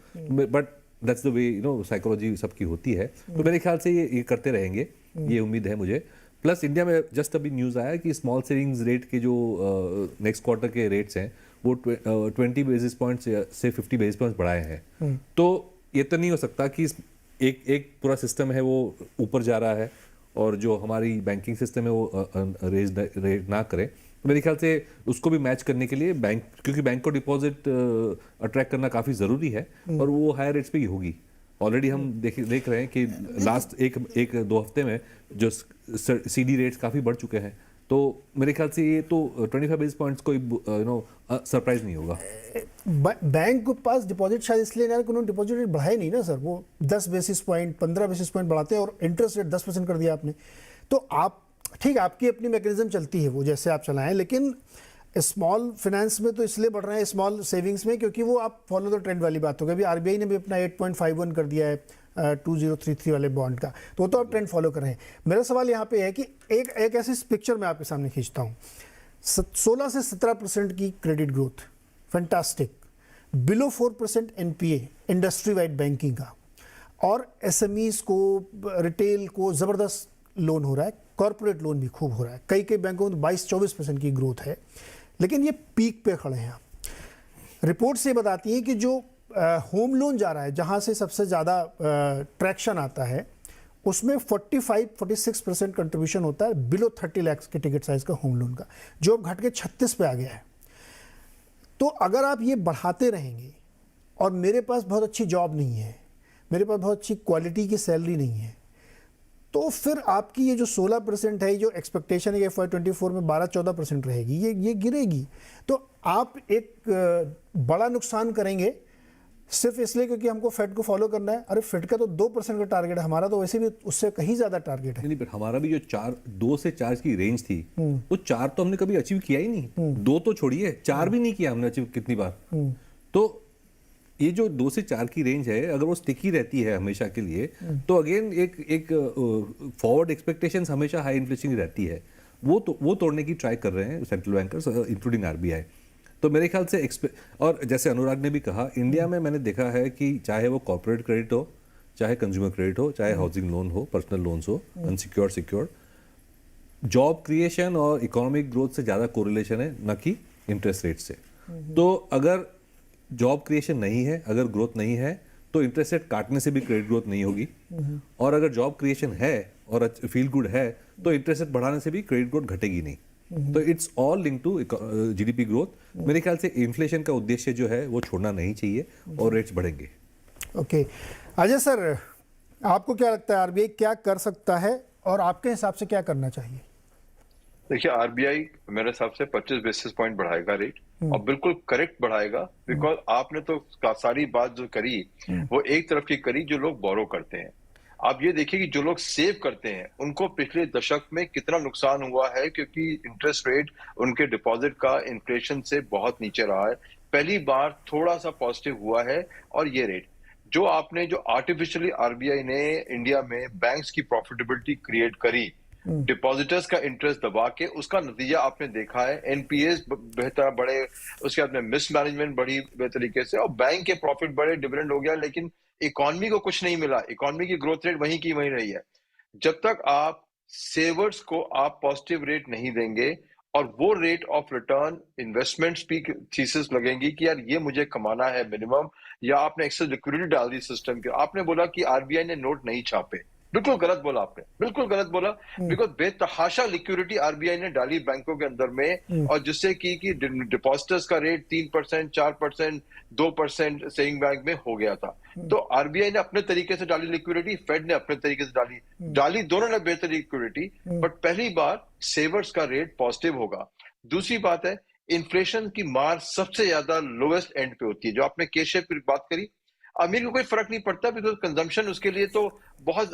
but that's the way psychology सबकी होती है। तो मेरे ख्याल से ये करते रहेंगे, ये उम्मीद है मुझे। प्लस इंडिया में जस्ट अभी न्यूज़ आया कि स्मॉल सेविंग्स रेट के जो नेक्स्ट क्वार्टर के रेट्स हैं वो 20 बेसिस पॉइंट्स से 50 बेसिस पॉइंट्स बढ़ाए हैं। तो ये तो नहीं हो सकता कि एक पूरा सिस्टम है वो ऊपर जा रहा है और जो हमारी बैंकिंग सिस्टम है वो रेज ना करे। तो मेरे ख्याल से उसको भी मैच करने के लिए बैंक, क्योंकि बैंक को डिपॉजिट अट्रैक्ट करना काफ़ी ज़रूरी है और वो हायर रेट्स पे ही होगी। ऑलरेडी हम देख रहे हैं कि लास्ट एक 2 हफ्ते में जो सीडी रेट्स काफ़ी बढ़ चुके हैं। तो मेरे ख्याल से ये तो 25 बेसिस पॉइंट्स कोई सरप्राइज नहीं होगा। बैंक के पास डिपॉजिट शायद इसलिए ना कि उन्होंने डिपॉजिट रेट बढ़ाए नहीं ना सर, वो 10 बेसिस पॉइंट 15 बेसिस पॉइंट बढ़ाते हैं और इंटरेस्ट रेट 10% कर दिया आपने। तो आप ठीक, आपकी अपनी मैकेनिज्म चलती है वो जैसे आप चलाएं, लेकिन स्मॉल फाइनेंस में तो इसलिए बढ़ रहे हैं, स्मॉल सेविंग्स में, क्योंकि वो आप फॉलो द ट्रेंड वाली बात हो गई। अभी आरबीआई ने भी अपना 8.51 कर दिया है 2033 वाले बॉन्ड का, तो आप ट्रेंड फॉलो कर रहे हैं। मेरा सवाल यहाँ पे है कि एक ऐसी पिक्चर मैं आपके सामने खींचता हूँ, 16 से 17% की credit growth, fantastic, below 4% NPA industry wide banking का, और एसएमईज को, रिटेल को ज़बरदस्त लोन हो रहा है, कॉर्पोरेट लोन भी खूब हो रहा है, कई बैंकों में 22-24% की ग्रोथ है। लेकिन ये पीक पे खड़े हैं। रिपोर्ट से बताती है कि जो होम लोन जा रहा है, जहां से सबसे ज़्यादा ट्रैक्शन आता है, उसमें 45-46% कंट्रीब्यूशन होता है बिलो 30 लाख के टिकट साइज का होम लोन का, जो अब घट के 36 पे आ गया है। तो अगर आप ये बढ़ाते रहेंगे और मेरे पास बहुत अच्छी जॉब नहीं है, मेरे पास बहुत अच्छी क्वालिटी की सैलरी नहीं है, तो फिर आपकी ये जो 16% है, जो एक्सपेक्टेशन है FY24 में 12-14% रहेगी, ये गिरेगी। तो आप एक बड़ा नुकसान करेंगे सिर्फ इसलिए क्योंकि हमको फेड को फॉलो करना है। अरे फेड का तो 2% का टारगेट है, हमारा तो वैसे भी उससे कहीं ज्यादा टारगेट है। नहीं, पर हमारा भी जो 2 से 4 की रेंज थी, वो 4 तो हमने कभी अचीव किया ही नहीं। 2 तो छोड़िए, 4 भी नहीं किया हमने अचीव कितनी बार। तो ये जो 2 से 4 की रेंज है, अगर वो स्टिकी रहती है हमेशा के लिए, तो अगेन एक फॉरवर्ड एक्सपेक्टेशंस हमेशा हाई इन्फ्लेशन की रहती है, वो तोड़ने की ट्राई कर रहे हैं सेंट्रल बैंकर्स इंक्लूडिंग आरबीआई। तो मेरे ख्याल से और जैसे अनुराग ने भी कहा, इंडिया में मैंने देखा है कि चाहे वो कॉर्पोरेट क्रेडिट हो, चाहे कंज्यूमर क्रेडिट हो, चाहे हाउसिंग लोन हो, पर्सनल लोन्स हो, अनसिक्योर्ड सिक्योर्ड, जॉब क्रिएशन और इकोनॉमिक ग्रोथ से ज़्यादा कोरिलेशन है, न कि इंटरेस्ट रेट से। तो अगर जॉब क्रिएशन नहीं है, अगर ग्रोथ नहीं है, तो इंटरेस्ट रेट काटने से भी क्रेडिट ग्रोथ नहीं होगी, और अगर जॉब क्रिएशन है और फील गुड है, तो इंटरेस्ट रेट बढ़ाने से भी क्रेडिट ग्रोथ घटेगी नहीं। तो it's all link to GDP growth. मेरे ख्याल से इन्फ्लेशन का उद्देश्य जो है वो छोड़ना नहीं चाहिए और रेट्स बढ़ेंगे। ओके, अजय सर, आपको क्या लगता है आरबीआई क्या कर सकता है और आपके हिसाब से क्या करना चाहिए? देखिए, आरबीआई मेरे हिसाब से 25 बेसिस पॉइंट बढ़ाएगा रेट, और बिल्कुल करेक्ट बढ़ाएगा, बिकॉज आपने तो सारी बात जो करी वो एक तरफ की करी जो लोग बोरो करते हैं। आप ये देखिए कि जो लोग सेव करते हैं उनको पिछले दशक में कितना नुकसान हुआ है, क्योंकि इंटरेस्ट रेट उनके डिपॉजिट का इन्फ्लेशन से बहुत नीचे रहा है। पहली बार थोड़ा सा पॉजिटिव हुआ है, और ये रेट जो आपने जो आर्टिफिशियली आरबीआई ने इंडिया में बैंक्स की प्रॉफिटेबिलिटी क्रिएट करी, डिपॉजिटर्स का इंटरेस्ट दबा के, उसका नतीजा आपने देखा है। एनपीएस बेहतर बढ़े, उसके बाद में मिसमैनेजमेंट बढ़ी बेतरीके से, और बैंक के प्रॉफिट बढ़े, डिविडेंड हो गया, लेकिन इकोनॉमी को कुछ नहीं मिला। इकोनॉमी की ग्रोथ रेट वहीं की वहीं रही है। जब तक आप सेवर्स को आप पॉजिटिव रेट नहीं देंगे और वो रेट ऑफ रिटर्न इन्वेस्टमेंट्स की थीसिस लगेंगी कि यार ये मुझे कमाना है मिनिमम, या आपने एक्सेस लिक्विडिटी डाल दी सिस्टम के। आपने बोला कि आरबीआई ने नोट नहीं छापे, बिल्कुल गलत बोला आपने, बिल्कुल गलत बोला, बिकॉज बेतहाशा लिक्विडिटी आरबीआई ने डाली बैंकों के अंदर में, और जिससे कि डिपॉजिटर्स का रेट 3%, 4%, 2% सेविंग बैंक में हो गया था। तो आरबीआई ने अपने तरीके से डाली लिक्विडिटी, फेड ने अपने तरीके से डाली, दोनों ने बेहतर लिक्विडिटी, बट पहली बार सेवर्स का रेट पॉजिटिव होगा। दूसरी बात है, इन्फ्लेशन की मार सबसे ज्यादा लोएस्ट एंड पे होती है, जो आपने के शेप की बात करी। अमीर को कोई फर्क नहीं पड़ता, बिकॉज कंजम्पशन उसके लिए तो बहुत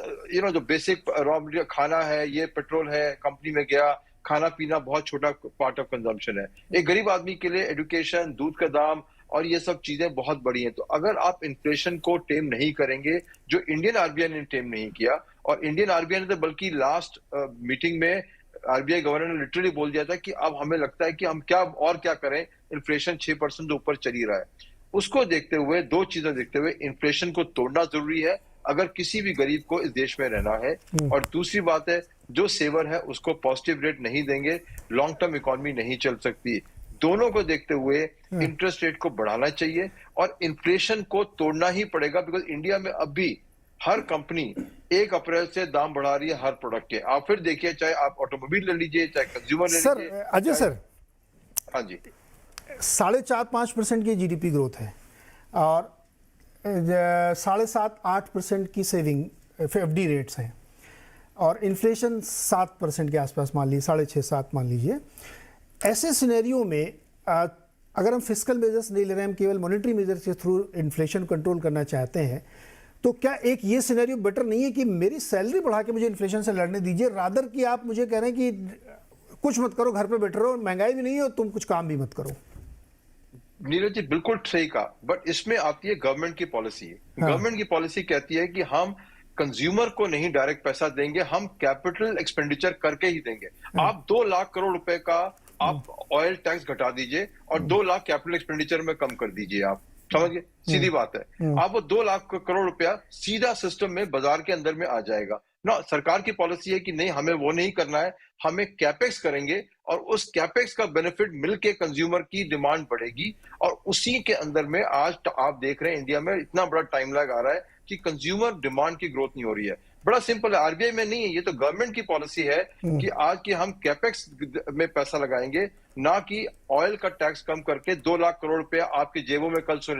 जो बेसिक रॉ मटेरियल खाना है, ये पेट्रोल है, कंपनी में गया खाना पीना बहुत छोटा पार्ट ऑफ कंजम्पशन है। एक गरीब आदमी के लिए एजुकेशन, दूध का दाम और ये सब चीजें बहुत बड़ी हैं। तो अगर आप इन्फ्लेशन को टेम नहीं करेंगे, जो इंडियन आरबीआई ने टेम नहीं किया, और इंडियन आरबीआई ने तो बल्कि लास्ट मीटिंग में आरबीआई गवर्नर ने लिटरली बोल दिया था कि अब हमें लगता है कि हम क्या करें, इन्फ्लेशन 6% से ऊपर चली रहा है। उसको देखते हुए, दो चीजें देखते हुए, इन्फ्लेशन को तोड़ना जरूरी है अगर किसी भी गरीब को इस देश में रहना है। और दूसरी बात है, जो सेवर है उसको पॉजिटिव रेट नहीं देंगे, लॉन्ग टर्म इकोनॉमी नहीं चल सकती। दोनों को देखते हुए इंटरेस्ट रेट को बढ़ाना चाहिए और इन्फ्लेशन को तोड़ना ही पड़ेगा, बिकॉज इंडिया में अब भी हर कंपनी 1 अप्रैल से दाम बढ़ा रही है हर प्रोडक्ट के। आप फिर देखिए, चाहे आप ऑटोमोबाइल ले लीजिए, चाहे कंज्यूमर ले लीजिए। सर अजय सर, हाँ जी, 4.5-5% की जीडीपी ग्रोथ है और 7.5-8% की सेविंग एफडी रेट्स हैं और इन्फ्लेशन 7% के आसपास मान लीजिए, 6.5-7 मान लीजिए। ऐसे सिनेरियो में अगर हम फिस्कल मेजर्स नहीं ले रहे हैं, हम केवल मॉनेटरी मेजर्स के थ्रू इन्फ्लेशन कंट्रोल करना चाहते हैं, तो क्या एक ये सिनेरियो बेटर नहीं है कि मेरी सैलरी बढ़ा के मुझे इन्फ्लेशन से लड़ने दीजिए, रादर कि आप मुझे कह रहे हैं कि कुछ मत करो, घर पे बैठे रहो, महंगाई भी नहीं है और तुम कुछ काम भी मत करो। नीरज जी बिल्कुल सही कहा, बट इसमें आती है गवर्नमेंट की पॉलिसी। गवर्नमेंट की पॉलिसी कहती है कि हम कंज्यूमर को नहीं डायरेक्ट पैसा देंगे, हम कैपिटल एक्सपेंडिचर करके ही देंगे। आप 2 लाख करोड़ रुपए का आप ऑयल टैक्स घटा दीजिए और 2 लाख कैपिटल एक्सपेंडिचर में कम कर दीजिए। आप समझिए, सीधी बात है। आप वो 2 लाख करोड़ रुपया सीधा सिस्टम में, बाजार के अंदर में आ जाएगा ना। सरकार की पॉलिसी है कि नहीं, हमें वो नहीं करना है, हमें कैपेक्स करेंगे और उस कैपेक्स का बेनिफिट मिलके कंज्यूमर की डिमांड बढ़ेगी। और उसी के अंदर में आज आप देख रहे हैं इंडिया में इतना बड़ा टाइम लैग आ रहा है कि कंज्यूमर डिमांड की ग्रोथ नहीं हो रही है। बड़ा सिंपल है, आरबीआई में नहीं है, ये तो गवर्नमेंट की पॉलिसी है कि आज की हम कैपेक्स में पैसा लगाएंगे, ना कि ऑयल का टैक्स कम करके 2 लाख करोड़ रुपया आपकी जेबों में कल से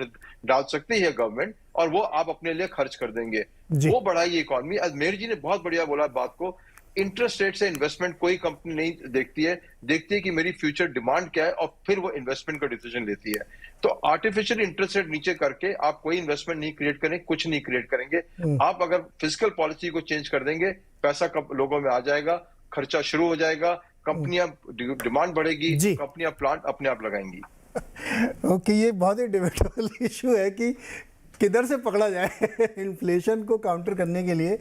डाल सकती है गवर्नमेंट और वो आप अपने लिए खर्च कर देंगे। वो बढ़ाइए इकोनॉमी। अजमेर जी ने बहुत बढ़िया बोला बात को, इंटरेस्ट रेट से इन्वेस्टमेंट कोई कंपनी नहीं देखती है कि मेरी फ्यूचर डिमांड क्या है और फिर वो इन्वेस्टमेंट का डिसीजन लेती है। तो आर्टिफिशियल इंटरेस्ट रेट नीचे करके आप कोई इन्वेस्टमेंट नहीं क्रिएट करें, कुछ नहीं क्रिएट करेंगे। आप अगर फिजिकल पॉलिसी को चेंज कर देंगे, पैसा लोगों में आ जाएगा, खर्चा शुरू हो जाएगा, कंपनियां डिमांड बढ़ेगी, कंपनियां प्लांट अपने आप लगाएंगी। ओके, ये बहुत ही डिबेटेबल इशू है कि किधर से पकड़ा जाए इन्फ्लेशन को काउंटर करने के लिए,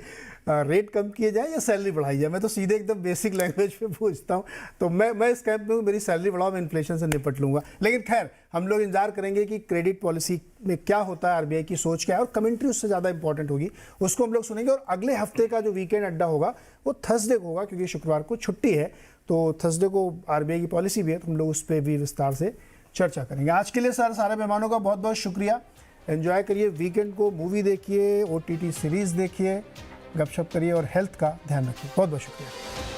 रेट कम किए जाए या सैलरी बढ़ाई जाए। मैं तो सीधे एकदम बेसिक लैंग्वेज पे पूछता हूँ, तो मैं इस कैंप में हूँ, मेरी सैलरी बढ़ाओ, मैं इन्फ्लेशन से निपट लूँगा। लेकिन खैर, हम लोग इंतजार करेंगे कि क्रेडिट पॉलिसी में क्या होता है, आरबीआई की सोच क्या है, और कमेंट्री उससे ज़्यादा इंपॉर्टेंट होगी, उसको हम लोग सुनेंगे। और अगले हफ्ते का जो वीकेंड अड्डा होगा वो थर्सडे को होगा, क्योंकि शुक्रवार को छुट्टी है, तो थर्सडे को आरबीआई की पॉलिसी भी है, तो हम लोग उस पर भी विस्तार से चर्चा करेंगे। आज के लिए सर, सारे मेहमानों का बहुत बहुत शुक्रिया। एंजॉय करिए वीकेंड को, मूवी देखिए, OTT सीरीज़ देखिए, गपशप करिए और हेल्थ का ध्यान रखिए। बहुत बहुत शुक्रिया।